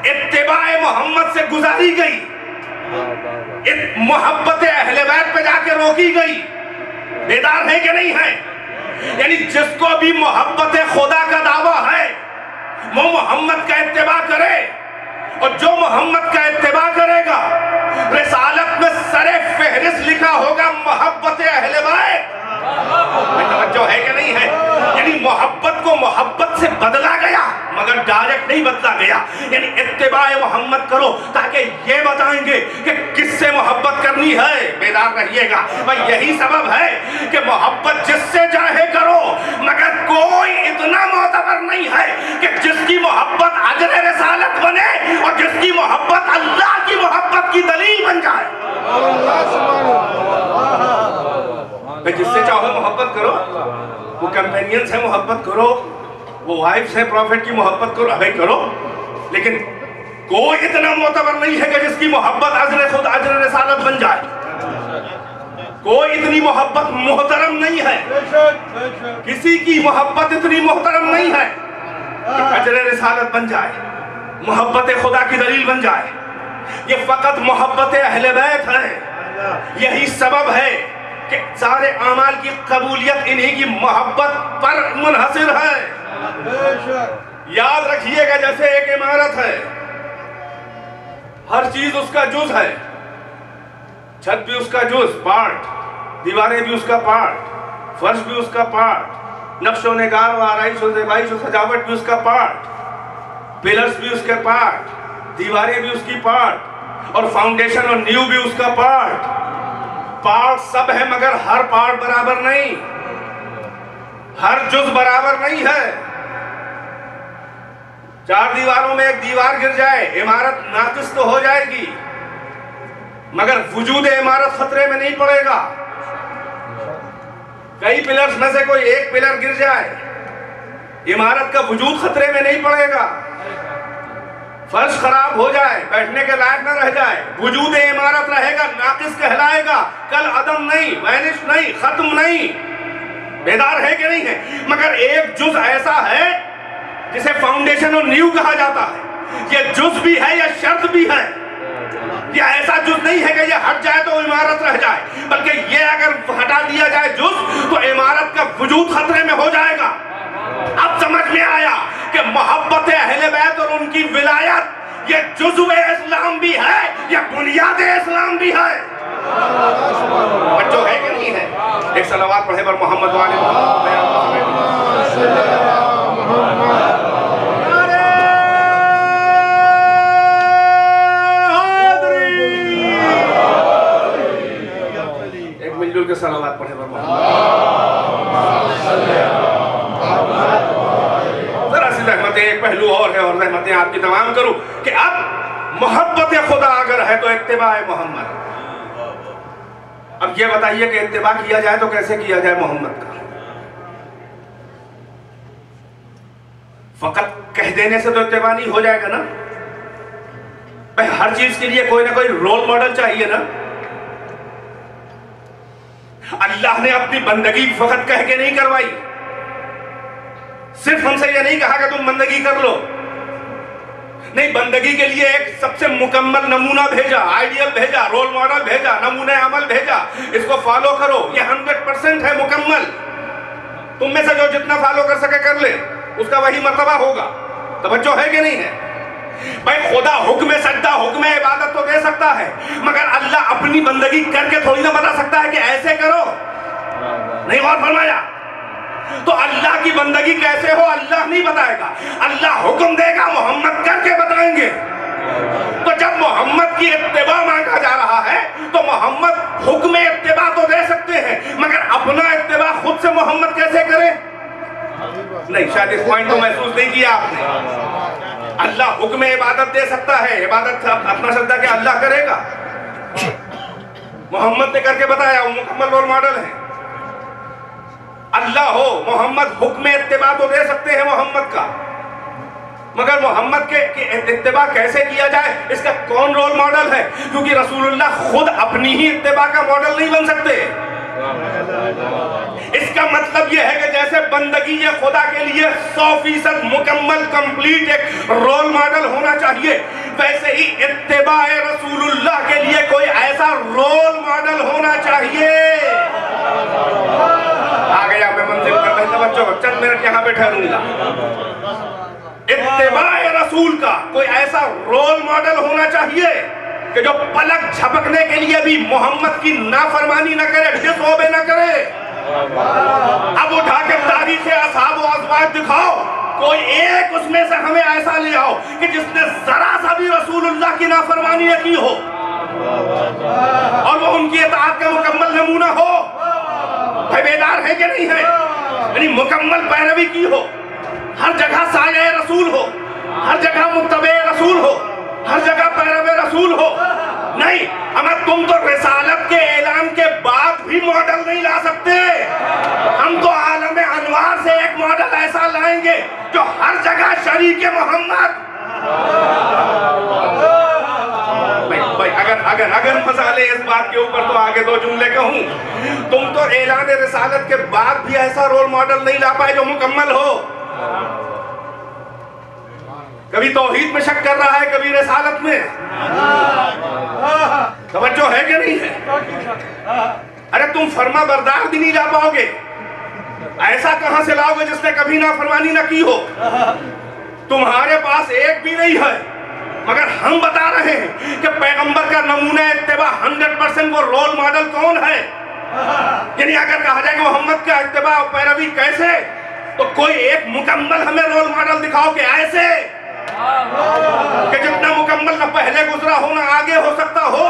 इत्तिबाए मोहम्मद से गुजारी गई, मोहब्बत अहले बैत पे जाके रोकी गई। बेदार है कि नहीं है? यानी जिसको भी मोहब्बत खुदा का दावा है वो मोहम्मद का इत्तिबा करे, और जो मोहम्मद का इत्तिबा करेगा रिसालत में सरे फहरिस्त लिखा होगा मोहब्बत अहले बैत। तवज्जो है कि नहीं है? यानी मोहब्बत को मोहब्बत से बदला गया मगर डायरेक्ट नहीं बदला गया। यानी इत्तिबाए मोहम्मद करो ताकि ये बताएंगे कि किससे मोहब्बत करनी है। बेदार रहिएगा भाई, यही सबब है कि मोहब्बत जिससे चाहे करो, मगर कोई इतना मोतबर नहीं है कि जिसकी मोहब्बत अजर रिसालत बने और जिसकी मोहब्बत अल्लाह की मोहब्बत की दलील बन जाए। जिससे चाहो मोहब्बत करो, वो कंपेनियन से मोहब्बत करो, वो वाइफ से प्रॉफिट की मोहब्बत करो, अभी करो, लेकिन कोई इतना मोतबर नहीं है कि जिसकी मोहब्बत अजर खुद अजर रिसालत बन जाए। कोई इतनी मोहब्बत मोहतरम नहीं है, किसी की मोहब्बत इतनी मोहतरम नहीं है कि अजर रिसालत बन जाए, मोहब्बत खुदा की दलील बन जाए। ये फकत मोहब्बत अहले बैत है। यही सबब है कि सारे आमाल की कबूलियत इन्हीं की मोहब्बत पर मुनहसिर है। याद रखिएगा, जैसे एक इमारत है, हर चीज उसका जुज है, छत भी उसका जुज पार्ट, दीवारें भी उसका पार्ट, फर्श भी उसका पार्ट, नक्शो निगार व आराइश व ज़ेबाइश व सजावट भी उसका पार्ट, पिलर्स भी उसके पार्ट, दीवारें भी उसकी पार्ट, और फाउंडेशन और नींव भी उसका पार्ट। पार्ट सब है मगर हर पार्ट बराबर नहीं, हर जुज बराबर नहीं है। चार दीवारों में एक दीवार गिर जाए, इमारत नाकिस तो हो जाएगी मगर वजूद इमारत खतरे में नहीं पड़ेगा। कई पिलर्स में से कोई एक पिलर गिर जाए, इमारत का वजूद खतरे में नहीं पड़ेगा। फर्श खराब हो जाए, बैठने के लायक न रह जाए, वजूद इमारत रहेगा, नाकिस कहलाएगा, कल अदम नहीं, वैनिश नहीं, खत्म नहीं। बेदार है कि नहीं है? मगर एक जुज ऐसा है जिसे फाउंडेशन और नींव कहा जाता है। ये जुज भी है, यह शर्त भी है। ये ऐसा जुज नहीं है कि ये हट जाए तो इमारत रह जाए, बल्कि ये अगर हटा दिया जाए जुज तो इमारत का वजूद खतरे में हो जाएगा। अब समझ में आया कि मोहब्बत अहले बैत और उनकी विलायत ये जुज़्व इस्लाम भी है, ये बुनियाद इस्लाम भी है। बच्चों है कि नहीं है? एक सलावत पढ़े पर मोहम्मद वाले एक मिलजुल के सलावत पढ़े पर रहमतें एक पहलू और है, और रहमतें आपकी तमाम करूं कि अब मोहब्बत खुदा अगर है तो इत्तिबा मोहम्मद। अब ये बताइए कि इत्तिबा किया जाए तो कैसे किया जाए मोहम्मद का? फकत कह देने से तो इत्तिबा नहीं हो जाएगा ना भाई, हर चीज के लिए कोई ना कोई रोल मॉडल चाहिए ना। अल्लाह ने अपनी बंदगी फकत कह के नहीं करवाई, सिर्फ हमसे ये नहीं कहा कि तुम बंदगी कर लो, नहीं, बंदगी के लिए एक सबसे मुकम्मल नमूना भेजा, आइडियल भेजा, रोल मॉडल भेजा, नमूने अमल भेजा, इसको फॉलो करो, ये 100% है मुकम्मल। तुम में से जो जितना फॉलो कर सके कर ले, उसका वही मर्तबा होगा। तवज्जो है कि नहीं है भाई? खुदा हुक्म सजदा, हुक्म इबादत तो दे सकता है, मगर अल्लाह अपनी बंदगी करके थोड़ी ना बता सकता है कि ऐसे करो। नहीं गौर फरमाया? तो अल्लाह की बंदगी कैसे हो अल्लाह नहीं बताएगा, अल्लाह हुक्म देगा, मोहम्मद करके बताएंगे। तो जब मोहम्मद की इत्तिबा मांगा जा रहा है तो मोहम्मद हुक्म इत्तिबा तो दे सकते हैं, मगर अपना इत्तिबा खुद से मोहम्मद कैसे करे? नहीं, शायद इस पॉइंट को महसूस नहीं किया आपने। अल्लाह हुक्म इबादत दे सकता है, इबादत अपना श्रद्धा के अल्लाह करेगा, मोहम्मद ने करके बताया, वो मुकम्मल रोल मॉडल है। अल्लाह हो, मोहम्मद हुक्म इत्तिबा तो दे सकते हैं मोहम्मद का, मगर मोहम्मद के इत्तिबा कैसे किया जाए, इसका कौन रोल मॉडल है? क्योंकि रसूलुल्लाह खुद अपनी ही इत्तिबा का मॉडल नहीं बन सकते। इसका मतलब यह है कि जैसे बंदगी ये खुदा के लिए 100% मुकम्मल कंप्लीट एक रोल मॉडल होना चाहिए, वैसे ही इत्तिबा रसूलुल्लाह के लिए कोई ऐसा रोल मॉडल होना चाहिए। आ गया मैं मंजिल पर, पहले बच्चों चंद मिनट यहाँ पे ठहरूंगा। इत्तिबा रसूल का कोई ऐसा रोल मॉडल होना चाहिए कि जो पलक झपकने के लिए भी मोहम्मद की नाफरमानी न करे, डिसओबे न करे। अब उठा के तारीख असहाब व अज़वाज दिखाओ, कोई एक उसमें से हमें ऐसा ले आओ कि जिसने जरा सा भी रसूलुल्लाह की नाफरमानी न की हो और वो उनकी इताअत का मुकम्मल नमूना हो। भाई बेदार है कि नहीं है? यानी मुकम्मल पैरवी की हो, हर जगह साये रसूल हो, हर जगह मुत्तबे रसूल हो, हर जगह पैरवे रसूल हो। नहीं, अगर तुम तो रिसालत के ऐलान के बाद भी मॉडल नहीं ला सकते, हम तो आलम अनवार से एक मॉडल ऐसा लाएंगे जो हर जगह शरीक मोहम्मद। भाई अगर मसाले इस बात के ऊपर तो आगे दो जुमले कहूं, तुम तो ऐलान रिसालत के बाद भी ऐसा रोल मॉडल नहीं ला पाए जो मुकम्मल हो। कभी तौहीद में शक कर रहा है, कभी रिसालत में। तवज्जो है कि नहीं है? अरे तुम फरमा बरदार भी नहीं ला पाओगे, ऐसा कहां से लाओगे जिसने कभी नाफरमानी ना की हो? तुम्हारे पास एक भी नहीं है, मगर हम बता रहे हैं कि पैगंबर का नमूना इत्तिबा 100% वो रोल मॉडल कौन है। यानी अगर कहा जाए कि मोहम्मद का इत्तिबा पैरवी कैसे, तो कोई एक मुकम्मल हमें रोल मॉडल दिखाओ कि ऐसे कि जितना मुकम्मल न पहले गुजरा हो ना आगे हो सकता हो,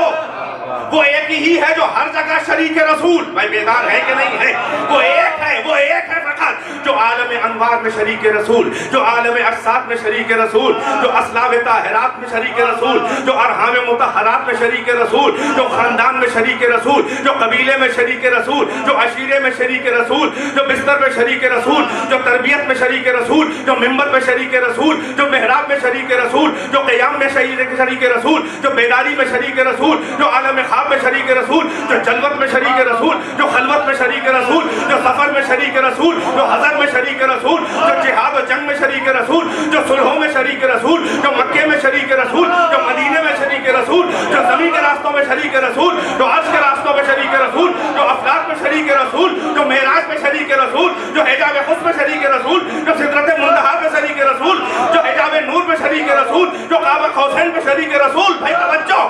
वो एक ही है जो हर जगह शरीक रसूल। भाई बेदार है कि नहीं है? वो एक है फकत जो आलम अनवार में शरीक रसूल, जो आलम अरसात में शरीक रसूल, जो असलाब ताहिरात में शरीक रसूल, जो अरहाम मुतहरात में शरीक रसूल, जो खानदान में शरीक रसूल, जो कबीले में शरीक रसूल, जो अशीरे में शरीक रसूल, जो बिस्तर में शरीक रसूल, जो तरबियत में शरीक रसूल, जो मिंबर में शरीक रसूल, जो मेहराब में शरीक रसूल, जो क़याम में शरीक रसूल, जो बेदारी में शरीक रसूल, जो आलम ख्वाब में शरीक रसूल, जो जलवत में शरीक रसूल, जो खलवत में शरीक रसूल, जो सफर में शरीक रसूल, जो हज़र में शरीक रसूल, जो जिहाद और जंग में शरीक रसूल, जो सुलहों में शरीक रसूल, जो मक्के में शरीक रसूल, जो मदीने में शरीक रसूल, जो ज़मीन के रास्तों में शरीक रसूल, जो अर्श के रास्तों में शरीक रसूल, जो अफलाक में शरीक रसूल, जो मेराज में शरीक रसूल, जो हिजाब खुस में शरीक रसूल, जो सिदरत मुंतहा में शरीक रसूल, जो हिजाब नूर में शरीक रसूल, जो काबा कौसैन में शरीक रसूल। भाई तवज्जो,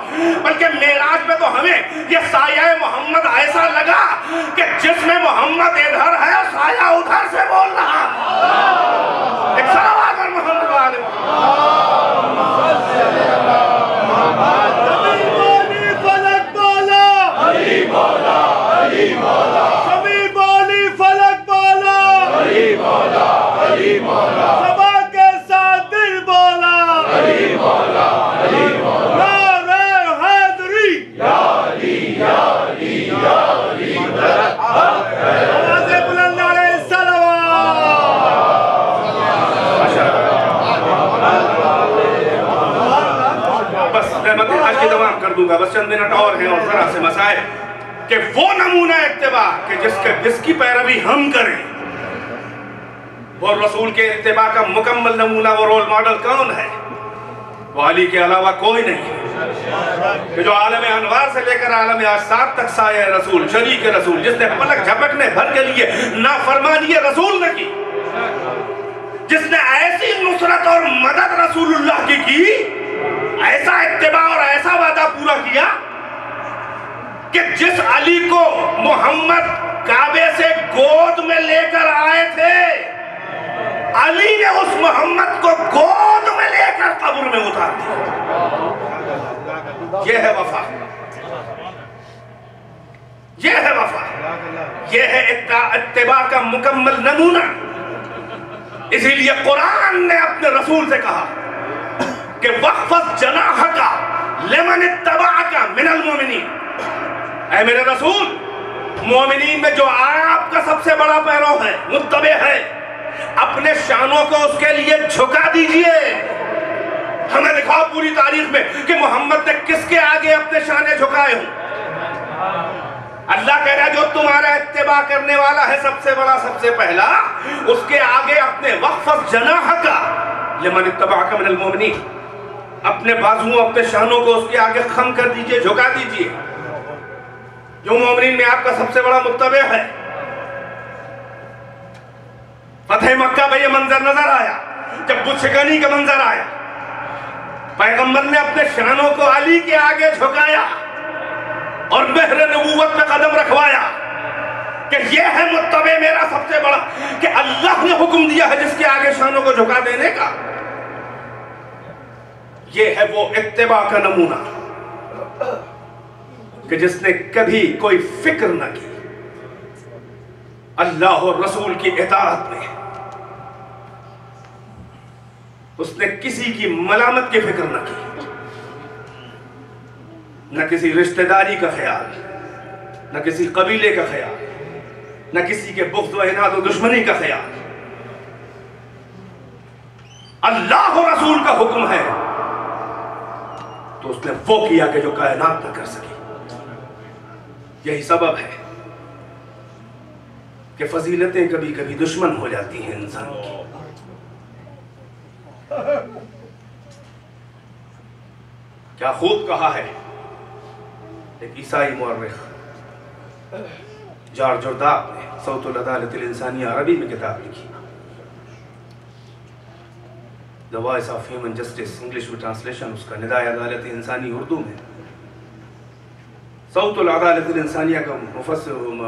बल्कि मेराज में तो हमें ये साया मोहम्मद ऐसा लगा कि जिसमें मोहम्मद इधर है साया उधर से बोल रहा। एक सलावत और मोहम्मद वाले फलक बोला, अली बोला, अली बोला, सभी बोली फलक बोला, अली बोला, अली बोला, सबा के साथ दिल बोला, अली बोला, अली बोला, नारे हैदरी, या अली, या अली, या अली, आवाज़े बुलंद नारे सलावत। बस मैं आज की तमाम कर दूंगा, बस चंद मिनट और हैं और जरा से मसाए कि वो नमूना इत्तिबा कि जिसकी पैरवी हम करें, वो रसूल के इत्तिबा का मुकम्मल नमूना, वो रोल मॉडल कौन है? वो अली के अलावा कोई नहीं कि जो आलम अनवार से लेकर आलम आसाद तक साया रसूल, शरीक रसूल, जिसने पलक झपकने भर के लिए नाफरमानी रसूल ने की, जिसने ऐसी नुसरत और मदद रसूलुल्लाह की, ऐसा इत्तिबा और ऐसा वादा पूरा किया कि जिस अली को मोहम्मद काबे से गोद में लेकर आए थे, अली ने उस मोहम्मद को गोद में लेकर कब्र में उतार दिया। यह है वफा, यह है वफा, यह है इत्तिबा का मुकम्मल नमूना। इसीलिए कुरान ने अपने रसूल से कहा कि वक़्फ़ज़ जनाहका लिमन इत्तबअका मिनल मोमिनीन, ऐ मेरे रसूल, मोमिनीन में जो आपका सबसे बड़ा पैरो है, मुत्तबे है, अपने शानों को उसके लिए झुका दीजिए। हमें दिखाओ पूरी तारीख में कि मोहम्मद ने किसके आगे अपने शाने झुकाए हों। अल्लाह कह रहा है जो तुम्हारा इत्तिबा करने वाला है सबसे बड़ा, सबसे पहला, उसके आगे अपने वक़्फ़ज़ जनाहका लिमन इत्तबअका मिनल मोमिनीन, अपने बाजुओं, अपने शानों को उसके आगे खम कर दीजिए, झुका दीजिए। जो मोमिनीन में आपका सबसे बड़ा मुत्तबे है। फतह मक्का में यह मंजर नजर आया, जब बुशगनी का मंजर आया, पैगंबर ने अपने शानों को अली के आगे झुकाया और महर नबूवत में कदम रखवाया कि यह है मुत्तबे मेरा सबसे बड़ा, कि अल्लाह ने हुक्म दिया है जिसके आगे शानों को झुका देने का। यह है वो इत्तिबा का नमूना कि जिसने कभी कोई फिक्र न की अल्लाह और रसूल की इताअत में, उसने किसी की मलामत की फिक्र न की, न किसी रिश्तेदारी का ख्याल, न किसी कबीले का ख्याल, न किसी के बुग़्ज़ व इनाद व दुश्मनी का ख्याल। अल्लाह और रसूल का हुक्म है तो उसने वो किया कि जो कायनात न कर सकी। यही सबब है कि फजीलतें कभी कभी दुश्मन हो जाती हैं इंसान की। क्या खूब कहा है एक ईसाई मुअर्रिख जार जुर्दाब ने सौतुल अदालत इंसानिया अरबी में किताब लिखी, the voice of human justice, English में ट्रांसलेशन उसका निदाए अदालत इंसानी उर्दू में। सौतुल अदालत इंसानिया का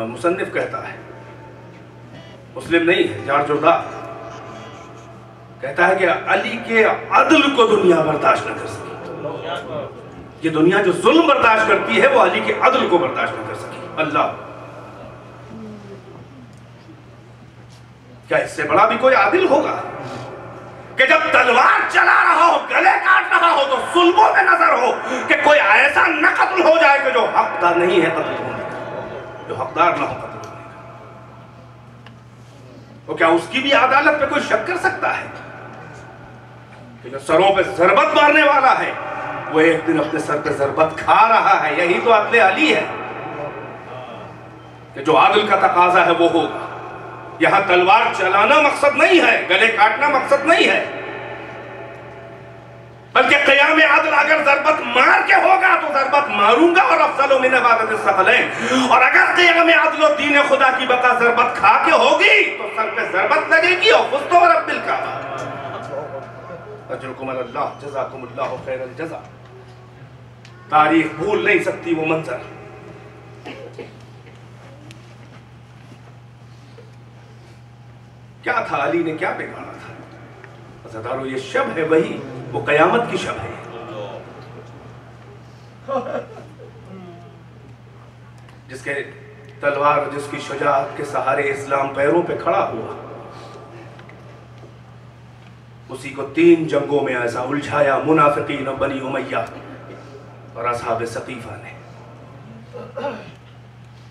मुसन्निफ कहता है, मुस्लिम नहीं है, जार जुर्दाब कहता है कि अली के अदल को दुनिया बर्दाश्त न कर सकी। ये दुनिया जो जुल्म बर्दाश्त करती है वो अली के अदल को बर्दाश्त न कर सकी। अल्लाह क्या इससे बड़ा भी कोई आदिल होगा कि जब तलवार चला रहा हो, गले काट रहा हो, तो सुल्बों में नजर हो कि कोई ऐसा न कत्ल हो जाए कि जो हकदार नहीं है कत्ल होने का, जो हकदार ना हो कत्ल होने का। तो क्या उसकी भी अदालत पे कोई शक कर सकता है कि जो सरों पे जरबत मारने वाला है वो एक दिन अपने सर पे जरबत खा रहा है? यही तो अदले अली है कि जो आदिल का तकाजा है वो होगा। यहां तलवार चलाना मकसद नहीं है, गले काटना मकसद नहीं है, बल्कि क़याम आदिल अगर जरबत मार के होगा तो जरबत मारूंगा और अफजल मिन इबादत सक़लैन, और अगर क़याम आदिल और दीन खुदा की बका जरबत खा के होगी तो सर पे जरबत लगेगी और फुज़्तु रब्बिल काबा। अजरुकुम अल्लाह जज़ाकुमुल्लाहु खैरल जज़ा। तारीख भूल नहीं सकती वो मंजर। क्या था, अली ने क्या बिगाड़ा था? अज़दारो, ये शब है वही, वो कयामत की शब है। जिसके तलवार, जिसकी शुजाअत के सहारे इस्लाम पैरों पे खड़ा हुआ, उसी को 3 जंगों में ऐसा उलझाया मुनाफिकीन और बनी उमैया और असहाब सकीफा ने।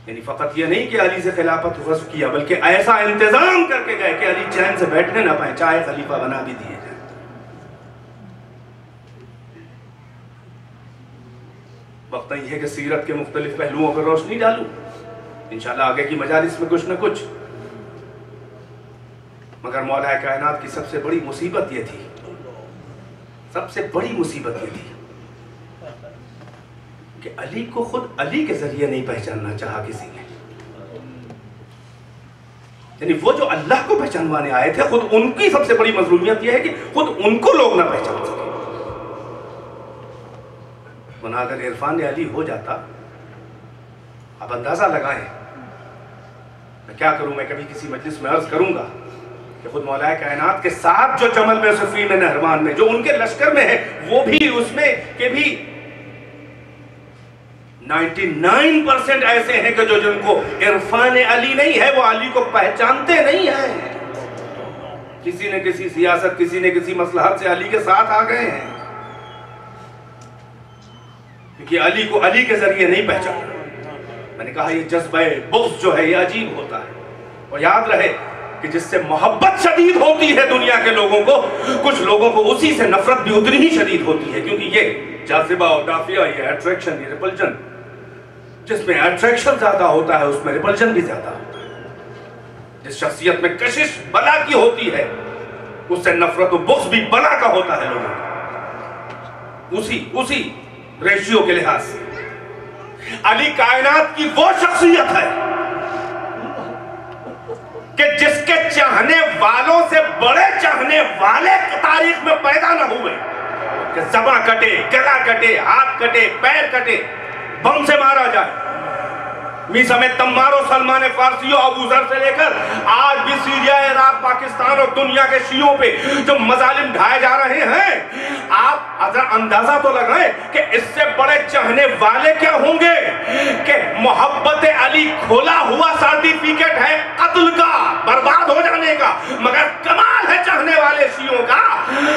यानी फकत ये नहीं कि अली से खिलाफत वज़्फ़ किया, बल्कि ऐसा इंतजाम करके गए कि अली चैन से बैठने ना पाए, चाहे खलीफा बना भी दिए जाए। वक्त नहीं है कि सीरत के मुख्तलिफ पहलुओं पर रोशनी डालूं, इंशाल्लाह आगे की मजालिस में कुछ न कुछ। मगर मौला कायनात की सबसे बड़ी मुसीबत ये थी, सबसे बड़ी मुसीबत ये थी कि अली को खुद अली के जरिए नहीं पहचानना चाहा किसी ने। यानी वो जो अल्लाह को पहचानवाने आए थे, खुद उनकी सबसे बड़ी मजलूमियत यह है कि खुद उनको लोग ना पहचान सके। वरना अगर इरफान अली हो जाता, अब अंदाजा लगाएं, मैं क्या करूं, मैं कभी किसी मजलिस में अर्ज करूंगा कि खुद मौला कायनात के साथ जो जमल में, सफीन में, नहरमान में, जो उनके लश्कर में है, वो भी उसमें के भी 99% ऐसे हैं कि जो जिनको इरफान अली नहीं है, वो अली को पहचानते नहीं हैं। किसी न किसी सियासत, किसी न किसी मसलहत से अली के साथ आ गए हैं, क्योंकि अली को अली के जरिए नहीं पहचाना। मैंने कहा ये जज्बे बुग़्ज़ जो है ये अजीब होता है। और याद रहे कि जिससे मोहब्बत शदीद होती है दुनिया के लोगों को, कुछ लोगों को उसी से नफरत भी उतनी ही शदीद होती है, क्योंकि ये जाज़िबा और दाफिया, ये अट्रैक्शन, ये रिपल्जन, जिसमें अट्रैक्शन ज्यादा होता है उसमें रिपल्जन भी ज्यादा होता है। जिस शख्सियत में कशिश बला की होती है, उससे नफरत और बुग़्ज़ भी बला का होता है लोगों को, उसी रेशियो के लिहाज से। अली कायनात की वो शख्सियत है कि जिसके चाहने वालों से बड़े चाहने वाले तारीख में पैदा न हुए, कि ज़बां कटे, गला कटे, हाथ कटे, पैर कटे, बम से मारा जाए। मीसा में तम्मारो, सलमान फारसियों, अबू ज़र से लेकर आज भी सीरिया, इराक, पाकिस्तान और दुनिया के शियों पे जो मजालिम ढाए जा रहे हैं, आप अंदाजा तो लगाएं कि इससे बड़े चाहने वाले क्या होंगे कि मोहब्बत अली खोला हुआ सर्टिफिकेट है कत्ल का, बर्बाद हो जाने का। मगर कमाल है चाहने वाले शियों का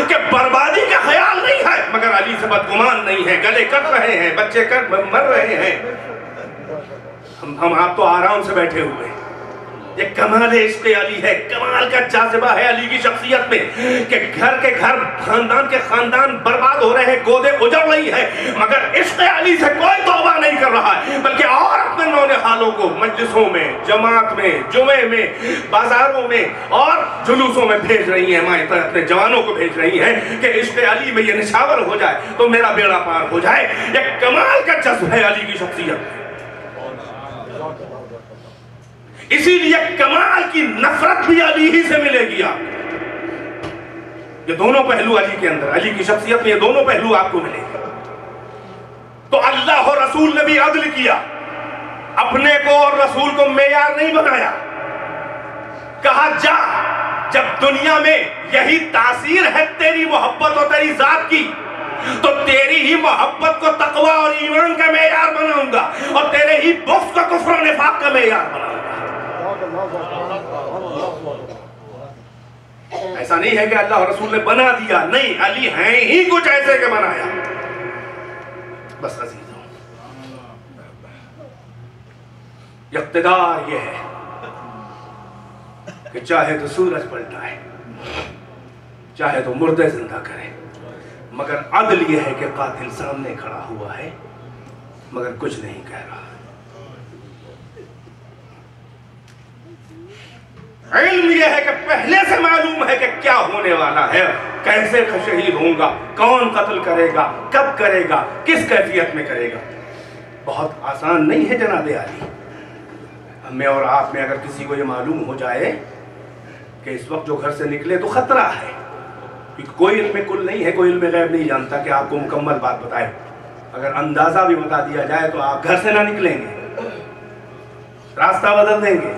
कि बर्बादी का ख्याल नहीं है, मगर अली से बदगुमान नहीं है। गले कट रहे हैं, बच्चे कट मर रहे हैं, हम आप तो आराम से बैठे हुए। ये कमाल इश्क़ अली है, कमाल का जाज़िबा है अली की शख्सियत में कि घर के घर, खानदान के खानदान बर्बाद हो रहे हैं, गोदे उजड़ रही है, मगर इश्क़ अली से कोई तौबा नहीं कर रहा है, बल्कि और अपने नौने हालों को मजलिसों में, जमात में, जुमे में, बाजारों में और जुलूसों में भेज रही है। माए अपने जवानों को भेज रही है कि इश्क़ अली में ये निशावर हो जाए तो मेरा बेड़ा पार हो जाए। ये कमाल का जज्बा है अली की शख्सियत। इसीलिए कमाल की नफरत भी अली ही से मिलेगी आपको। ये दोनों पहलू अली के अंदर, अली की शख्सियत में ये दोनों पहलू आपको मिलेंगे। तो अल्लाह और रसूल ने भी अदल किया, अपने को और रसूल को मेयार नहीं बनाया। कहा जा, जब दुनिया में यही तासीर है तेरी मोहब्बत और तेरी जात की, तो तेरी ही मोहब्बत को तकवा और ईमान का मेयार बनाऊंगा और तेरे ही बुग़्ज़ को कुफ्र और निफाक का मेयार बनाऊंगा। ऐसा नहीं है कि अल्लाह और रसूल ने बना दिया, नहीं, अली हैं ही कुछ ऐसे के बनाया। बस अजीजों, इक़्तिदार ये है कि चाहे तो सूरज पलटाए, चाहे तो मुर्दे जिंदा करे, मगर अदल ये है कि कातिल सामने खड़ा हुआ है मगर कुछ नहीं कह रहा। इल्म यह है कि पहले से मालूम है कि क्या होने वाला है, कैसे शहीद होऊंगा, कौन कत्ल करेगा, कब करेगा, किस कैफियत में करेगा। बहुत आसान नहीं है जनाब अली। हमें और आप में अगर किसी को ये मालूम हो जाए कि इस वक्त जो घर से निकले तो खतरा है, क्योंकि कोई इल्म कुल नहीं है, कोई इल्म गैब नहीं जानता कि आपको मुकम्मल बात बताए। अगर अंदाजा भी बता दिया जाए तो आप घर से ना निकलेंगे, रास्ता बदल देंगे।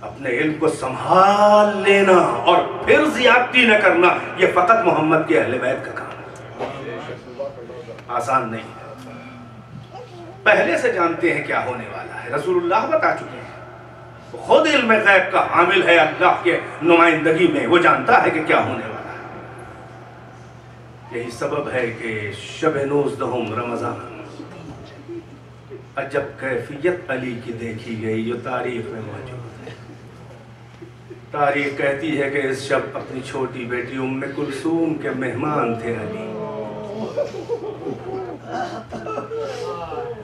अपने इल्म को संभाल लेना और फिर ज़ियादती न करना, यह फकत मोहम्मद के अहले बैत का काम है, आसान नहीं है। पहले से जानते हैं क्या होने वाला है, रसूलुल्लाह बता चुके हैं, वो खुद इल्म गैब का हामिल है अल्लाह के नुमाइंदगी में, वो जानता है कि क्या होने वाला है। यही सबब है कि शब नूज़दहुम रमज़ान, अजब कैफियत अली की देखी गई जो तारीख में मौजूद है। तारीख कहती है कि इस शब अपनी छोटी बेटी उम्मे कुलसूम के मेहमान थे अली।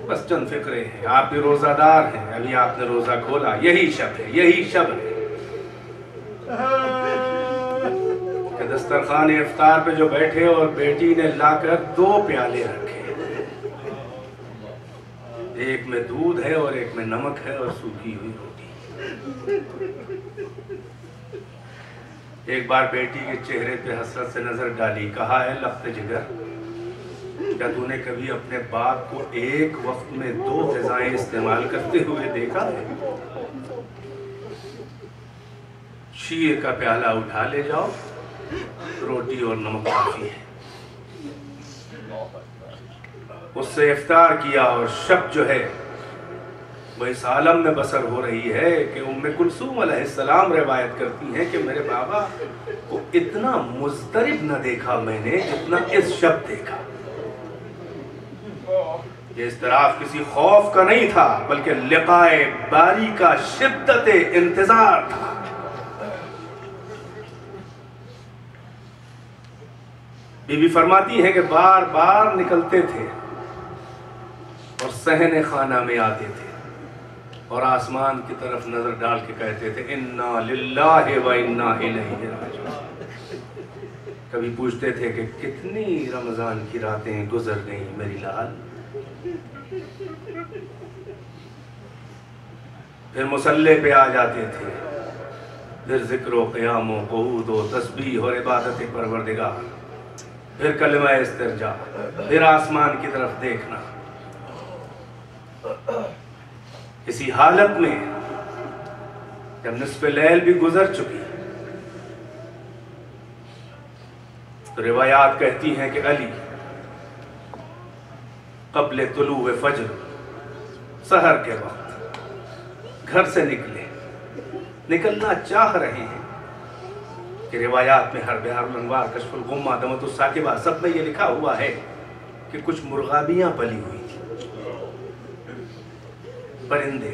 बस चंद फिक्रे हैं, आप भी रोजादार हैं, अभी आपने रोजा खोला, यही शब है, यही शब है कि दस्तरखान इफ्तार पे जो बैठे और बेटी ने लाकर 2 प्याले रखे, एक में दूध है और एक में नमक है और सूखी हुई रोटी। एक बार बेटी के चेहरे पे हसरत से नजर डाली, कहा है लख्त जिगर, क्या तूने कभी अपने बाप को एक वक्त में 2 ग़िज़ाएं इस्तेमाल करते हुए देखा है? शीर का प्याला उठा ले जाओ, रोटी और नमक काफी है। उससे इफ्तार किया और शब जो है वो इस आलम में बसर हो रही है कि उम्मे कुलसूम अलैहिस्सलाम रिवायत करती हैं कि मेरे बाबा को इतना मुज़तरिब न देखा मैंने जितना इस शब देखा। ये इज़्तिराब किसी खौफ का नहीं था, बल्कि लिक़ाए बारी का शिद्दत इंतजार था। बीबी फरमाती है कि बार बार निकलते थे और सहने खाना में आते थे और आसमान की तरफ नजर डाल के कहते थे इन्ना लिल्लाहि व इन्ना इलैहि राजिऊन। कभी पूछते थे कि कितनी रमजान की रातें गुजर गई मेरी लाल। फिर मुसल्ले पे आ जाते थे, फिर जिक्र क़याम व क़ुऊद व तस्बीह और इबादत परवरदिगार, फिर कलमा इस्तिरजा, फिर आसमान की तरफ देखना। इसी हालत में जब निस्फ़े लैल भी गुजर चुकी तो रिवायात कहती हैं कि अली क़ब्ल तुलूए फज्र, सहर के वक्त घर से निकलना चाह रहे हैं कि रिवायात में हर बिहार लंगवार कशफुल गुम्मा दमतुस साकिबा सब में ये लिखा हुआ है कि कुछ मुर्गाबियां पली हुई थी, परिंदे।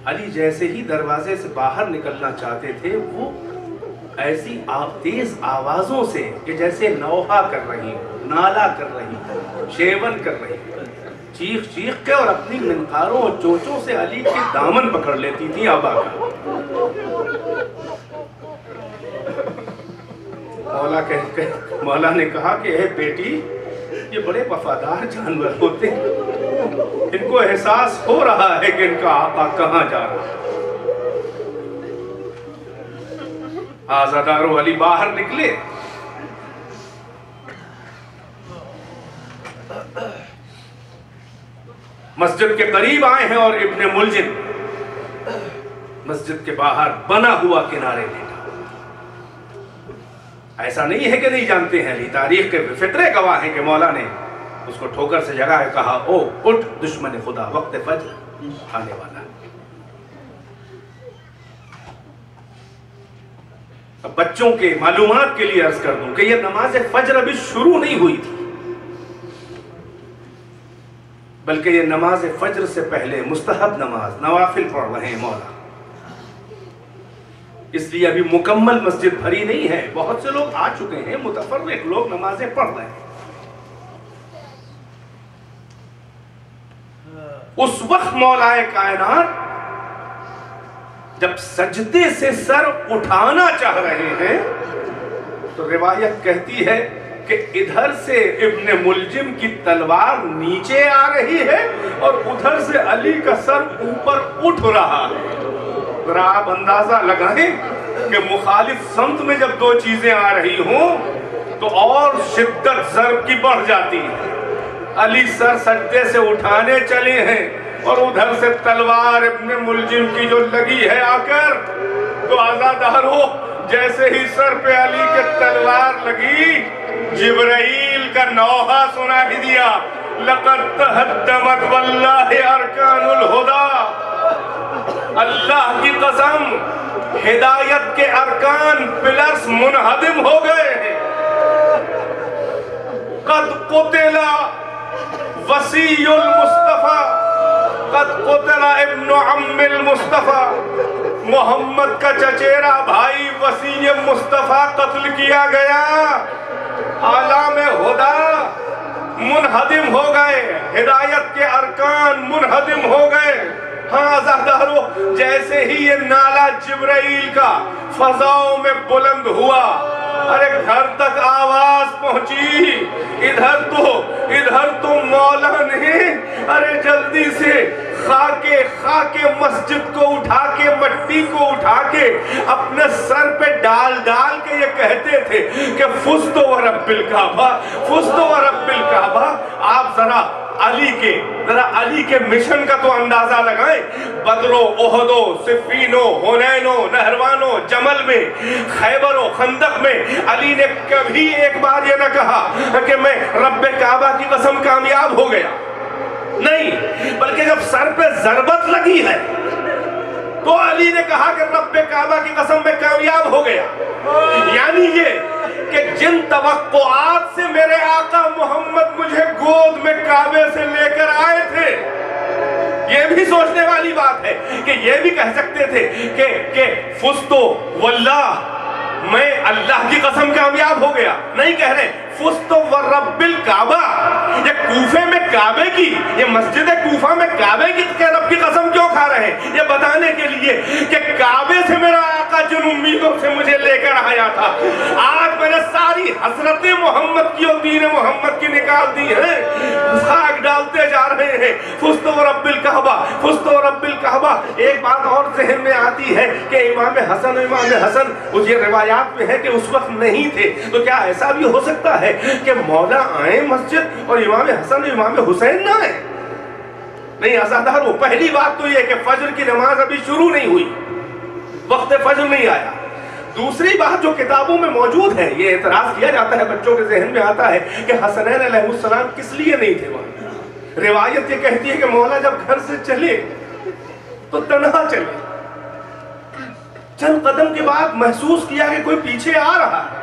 अली जैसे ही दरवाजे से बाहर निकलना चाहते थे वो ऐसी तेज आवाजों से कि जैसे नौहा कर रही, नाला कर रही, शेवन कर रही, चीख चीख के और अपनी मिनकारों और चोंचों से अली के दामन पकड़ लेती थी आबा का। मौला ने कहा कि हे बेटी, ये बड़े वफादार जानवर होते हैं, इनको एहसास हो रहा है कि इनका आका कहां जा रहा है। आज़ादारो अली बाहर निकले, मस्जिद के करीब आए हैं और इब्ने मुलजिम मस्जिद के बाहर बना हुआ किनारे लेटा। ऐसा नहीं है कि नहीं जानते हैं, अली तारीख के फितरे गवाह हैं कि मौला ने उसको ठोकर से जगा है, कहा ओ उठ दुश्मन खुदा, वक्त फज्र आने वाला। अब बच्चों के मालूमात के लिए अर्ज कर दूं कि यह नमाज फजर अभी शुरू नहीं हुई थी, बल्कि ये नमाज फजर से पहले मुस्तहब नमाज नवाफिल पढ़ रहे हैं मौला। इसलिए अभी मुकम्मल मस्जिद भरी नहीं है, बहुत से लोग आ चुके हैं, मुतफर्रिक लोग नमाजें पढ़ रहे हैं। उस वक्त मौलाए कायनात जब सजदे से सर उठाना चाह रहे हैं तो रिवायत कहती है कि इधर से इब्ने मुलजिम की तलवार नीचे आ रही है और उधर से अली का सर ऊपर उठ रहा है। जरा आप अंदाजा लगाएं कि मुखालिफ समत में जब दो चीजें आ रही हों तो और शिद्दत ज़र्ब की बढ़ जाती है। अली सर सजदे से उठाने चले हैं और उधर से तलवार इब्ने मुलजिम की जो लगी है आकर, तो आज़ादार हो जैसे ही सर पे अली के तलवार लगी, जिब्राइल का नौहा सुना ही दिया, लक़द तहद्दमत वल्लाहि अरकानुल हुदा। अल्लाह की कसम, हिदायत के अरकान पिलर्स मुनहदिम हो गए हैं। क़द क़ुतिला वसीयुल मुस्तफ़ा, क़द क़ुतिला इब्नु अम्मिल मुस्तफ़ा। मोहम्मद का चचेरा भाई वसी मुस्तफ़ा कत्ल किया गया। आलाम हुदा मुनहदिम हो गए, हिदायत के अरकान मुनहदिम हो गए। हाँ आज़ादारो, जैसे ही ये नाला जिब्राइल का फजाओं में बुलंद हुआ, अरे घर तक आवाज पहुंची, इधर तो मौला ने अरे जल्दी से खाके मस्जिद को उठा के, मट्टी को उठा के अपने सर पे डाल के ये कहते थे कि फुस्तो व रब्बिल काबा, फुस्तो व रब्बिल काबा। आप जरा अली के मिशन का तो अंदाजा लगाएं। बदरो, ओहदो, सिफ़ीनो, हुनैनो, नहरवानो, जमल में, खैबरो, खंदक में अली ने कभी एक बार ये न कहा कि मैं रब्बे काबा की कसम कामयाब हो गया, नहीं, बल्कि जब सर पे ज़रबत लगी है तो अली ने कहा कि रब्बे काबा की कसम में कामयाब हो गया। यानी ये कि जिन तवक्कुआत से मेरे आका मोहम्मद मुझे गोद में काबे से लेकर आए थे, ये भी सोचने वाली बात है कि ये भी कह सकते थे कि फुस्तो वल्लाह, मैं अल्लाह की कसम कामयाब हो गया। नहीं कह रहे फुस्तो व रब्बिल काबा। ये कूफे में काबे की, ये मस्जिद कूफा में काबे की रब की कसम क्यों खा रहे हैं? ये बताने के लिए कि काबे से मेरा आका जिन उम्मीदों से मुझे लेकर आया था, आज मैंने सारी हसरतें मोहम्मद की और दीन मोहम्मद की निकाल दी है, खाक डालते जा रहे हैं। फुस्तो व रब्बिल काबा, फुस्तो व रब्बिल काबा। एक बात और ज़हन में आती है कि इमाम हसन उस ये रिवायात में है कि उस वक्त नहीं थे, तो क्या ऐसा भी हो सकता है कि मौला आए मस्जिद और इमाम हसन इमाम हुसैन ना आए? नहीं आज़ादार हो, पहली बात तो ये कि फजर की नमाज अभी शुरू नहीं हुई, वक्त फजर नहीं आया। दूसरी बात जो किताबों में मौजूद है, ये एतराज किया जाता है, बच्चों के जहन में आता है कि हसनैन अलैहिस्सलाम किस लिए नहीं थे वहां। रिवायत ये कहती है कि मौला जब घर से चले तो तन्हा चले, चंद कदम के बाद महसूस किया कि कोई पीछे आ रहा है,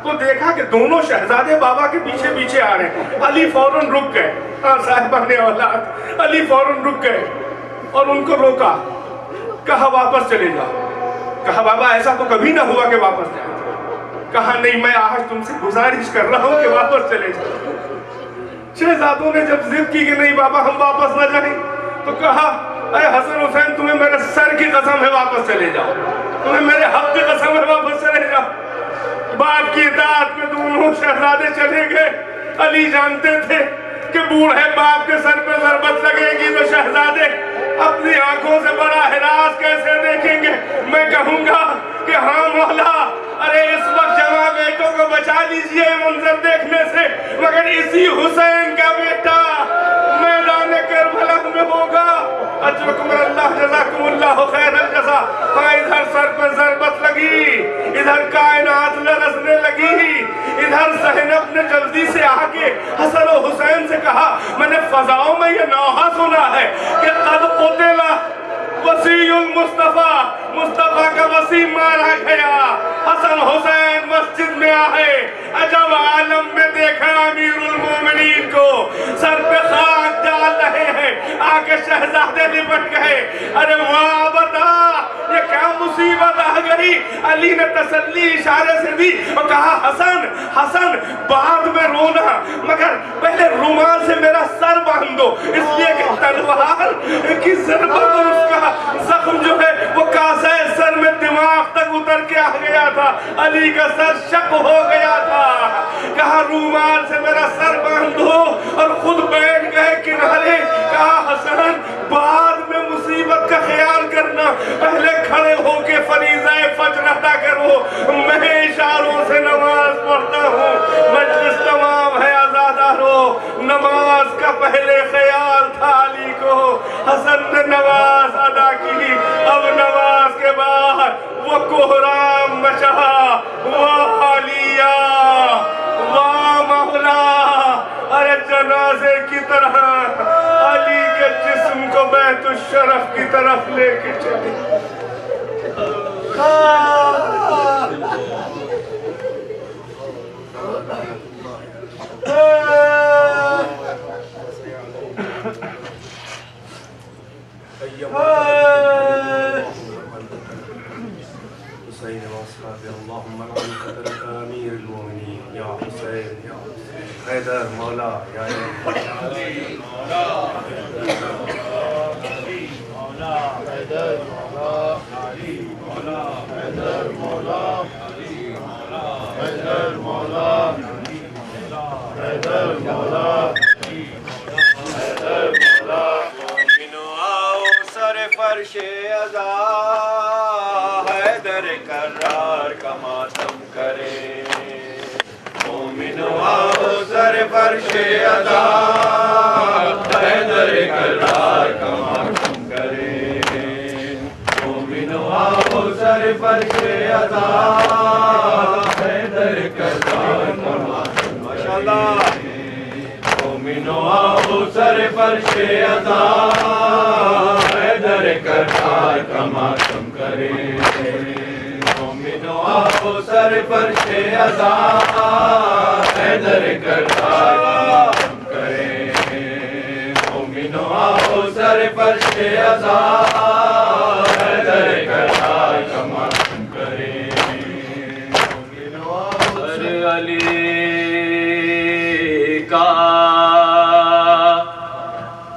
तो देखा कि दोनों शहजादे बाबा के पीछे पीछे आ रहे हैं। अली फौरन रुक गए, साहिबाने औलाद, अली फौरन रुक गए और उनको रोका, कहा वापस चले जाओ। कहा बाबा ऐसा तो कभी ना हुआ कि वापस जाए। कहा नहीं, मैं आज तुमसे गुजारिश कर रहा हूं कि वापस चले जाओ। शहजादों ने जब जिद की कि नहीं बाबा हम वापस ना जाएं, तो कहा अरे हसन हुसैन तुम्हें मेरे सर की कसम है वापस चले जाओ, तुम्हें मेरे हक की कसम है वापस चले जाओ। बाप की इताअत में दोनों शहजादे चले गए। अली जानते थे कि बूढ़े बाप के सर पे ज़रबत लगेगी तो शहजादे अपनी आंखों से बड़ा हिरास कैसे देखेंगे। मैं कहूंगा कि हाँ मौला, अरे इस वक्त जवां बेटों को बचा लीजिए मंजर देखने से, मगर इसी हुसैन का बेटा मैदान करबला में होगा। अल्लाह जज़ाकुमुल्लाह खैरल जज़ा। हाँ, इधर सर पर ज़रबत लगी, इधर कायनात लरज़ने लगी, इधर ज़ैनब ने जल्दी से आके हसन और हुसैन से कहा, मैंने फजाओं में ये नौहा सुना है कि क़द क़ुतिला वसीउल मुस्तफा, मुस्तफा का वसी मारा गया। हसन हुसैन मस्जिद में आए, अजब आलम में देखा अमीरुल मोमिनीन को सर पे खाक डाल रहे हैं। आके शहजादे निपट गए। अरे वाह बता, ये क्या मुसीबत आ गई। अली ने तसल्ली इशारे से दी और कहा हसन हसन बाद में रोना, मगर पहले रुमाल से मेरा सर बांध दो, इसलिए कि तलवार की ज़रबत और उसका जख्म जो है वो कासे सर में दिमाग तक उतर के आ गया था। अली का सर शक हो गया था। कहा रुमाल से मेरा सर बांध दो और खुद बैठ गए किनारे। कहा हसन बाद में मुसीबत का ख्याल करना, पहले खड़े होके फरीज़ाए फज्र अदा करो। मैं इशारों से नमाज पढ़ता हूँ, मजलिस तमाम है आज़ादारो। नमाज का पहले ख्याल था अली को। हसन ने नमाज अदा की। अब नमाज के बाद वो कोहराम मचा। वाह अलिया, वाह मौला। अरे जनाजे की तरह अली के जिस्म को बैतुल शरफ की तरफ लेके चले। हैदर मौला या फर्शे अज़ा हैदर करार का मातम करे। मोमिनो आओ सर फर्शे अज़ा हैदर करार का मातम करे। मोमिनो आओ सर फर्शे अज़ा हैदर करार का मातम माशाअल्लाह। मोमिनो आओ सर फर्शे अज़ा हैदर करार का मातम करे। मोमिनो आओ सर फर्शे अज़ा हैदर करार का मातम करे। मोमिनो आओ सर फर्शे अज़ा हैदर करार का मातम करे। मोमिनो आओ सर अली का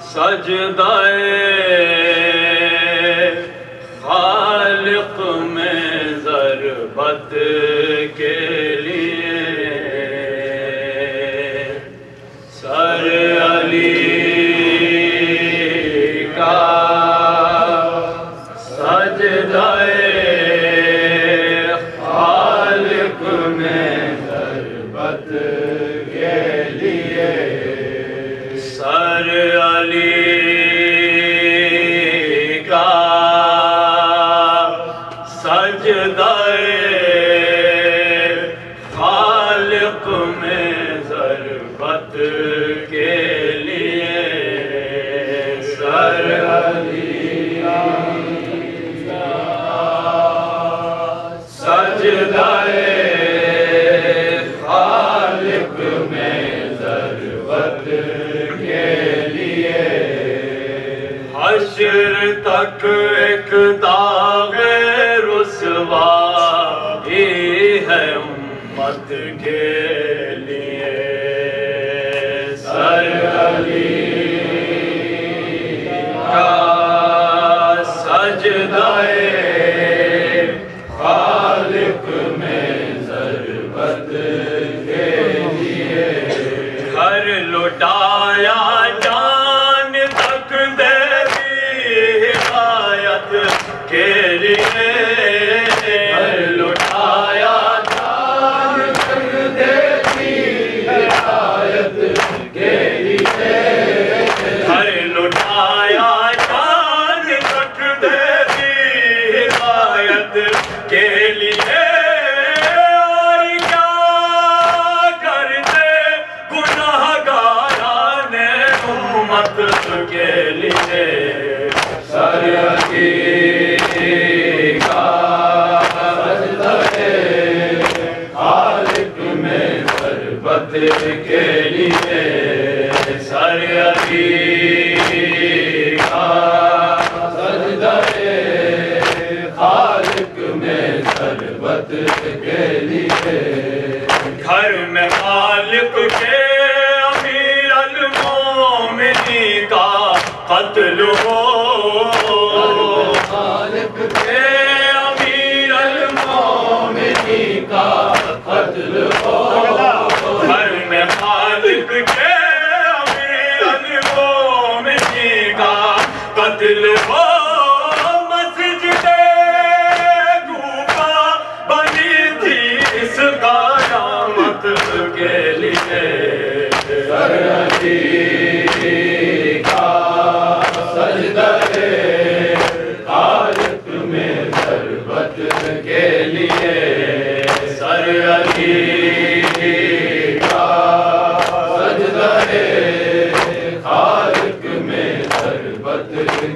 सजदाए खालिक में ज़रबत के लिए सर अली का सजदाए खालिक में ज़रबत के लिए सर अली का सजदाए खालिक में ज़रबत के लिए सर अली का सजदाए खालिक में ज़रबत के लिए। हश्र तक एक दाग़े रुसवाई है उम्मत के लिए सर अली का सजदाए खालिक में ज़रबत के लिए। घर लुटाया जान तक दे दी हिदायत के लिए सर अली का सजदाए खालिक में शरबत के लिए। घर में खालिक के अमीर अल-मोमिनी का कत्ल हो, खालिक के अमीर अल-मोमिनी का कत्ल हो। घर में खालिक के अमीर अल-मोमिनी का कत्ल हो। के लिए सर अली का सजदाए खालिक में शरबत के लिए सर अली का सजदाए खालिक में शरबत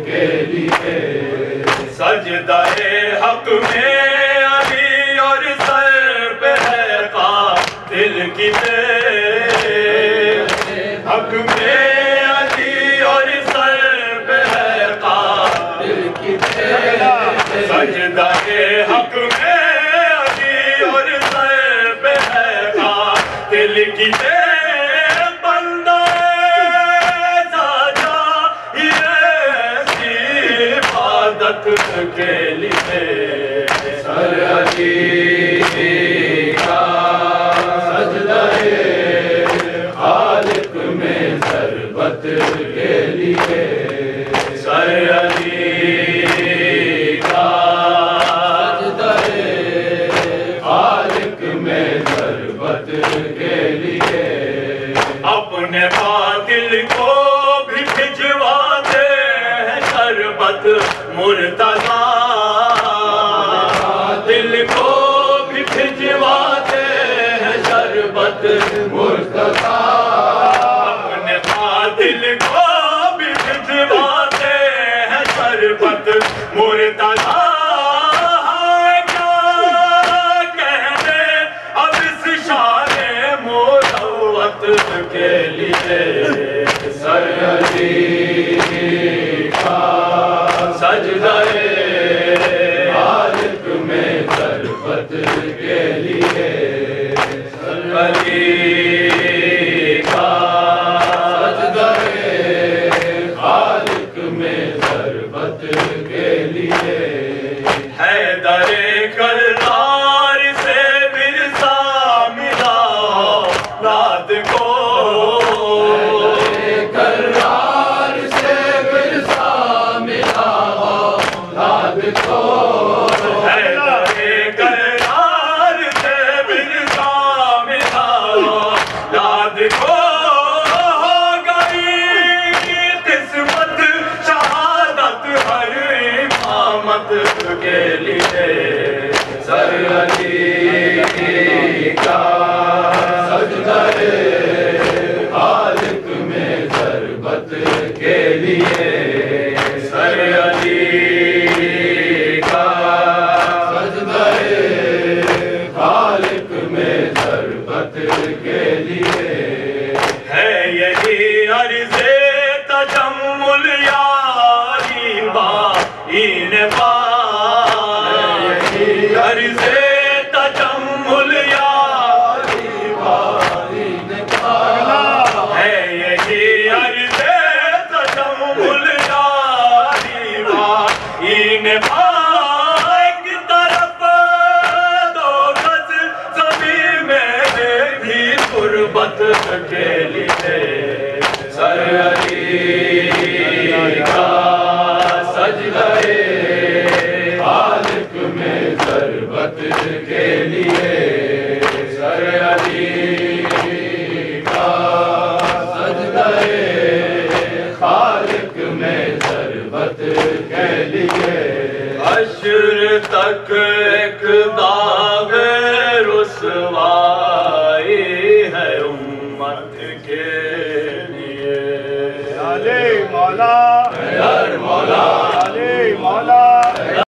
के लिए। सजदाए हक में अली और सर पे है दिल की हक में अली और सर पे है दिल की सजदाए हक में अली और सर पे है दिल की बंदा साजा ये इबादत के लिए सर अली का खालिक में शरबत के लिए सर अली का सजदाए खालिक में शरबत के लिए। अपने बातिल को भी भिजवाते हैं शरबत मुर्तज़ा, दिल को भी भिजवाते हैं शरबत मुर्तज़ा। अपने दिल को भी भिजवाते हैं शरबत मुर्तज़ा। क्या कहने अब इस शाने मुरव्वत के लिए सर अली का सजदाए खालिक में शरबत के लिए सर अली का सजदाए खालिक में शरबत के लिए। हैदरे कररार से बिरसा मिला रात को, कररार से बिरसा मिला रात को। हैदरे कररार से बिरसा मिला रात को। हो गई किस्मत शहादत हर इमामत के लिए सर अली का सजदाए खालिक में शरबत के लिए सर अली का सजदाए खालिक में शरबत के लिए। है यही अर्ज़े तजम्मुल यारी बाइन बा, यही अर्ज़े तजम्मुल यारी बाइन बा। है यही अर्ज़े तजम्मुल यारी बाइन बा। एक तरफ दो गज ज़मीन में भी गुर्बत के लिए सर अली का सजदाए खालिक में शरबत के लिए सर अली का सजदाए खालिक में शरबत के लिए। अश्र तक एक दावे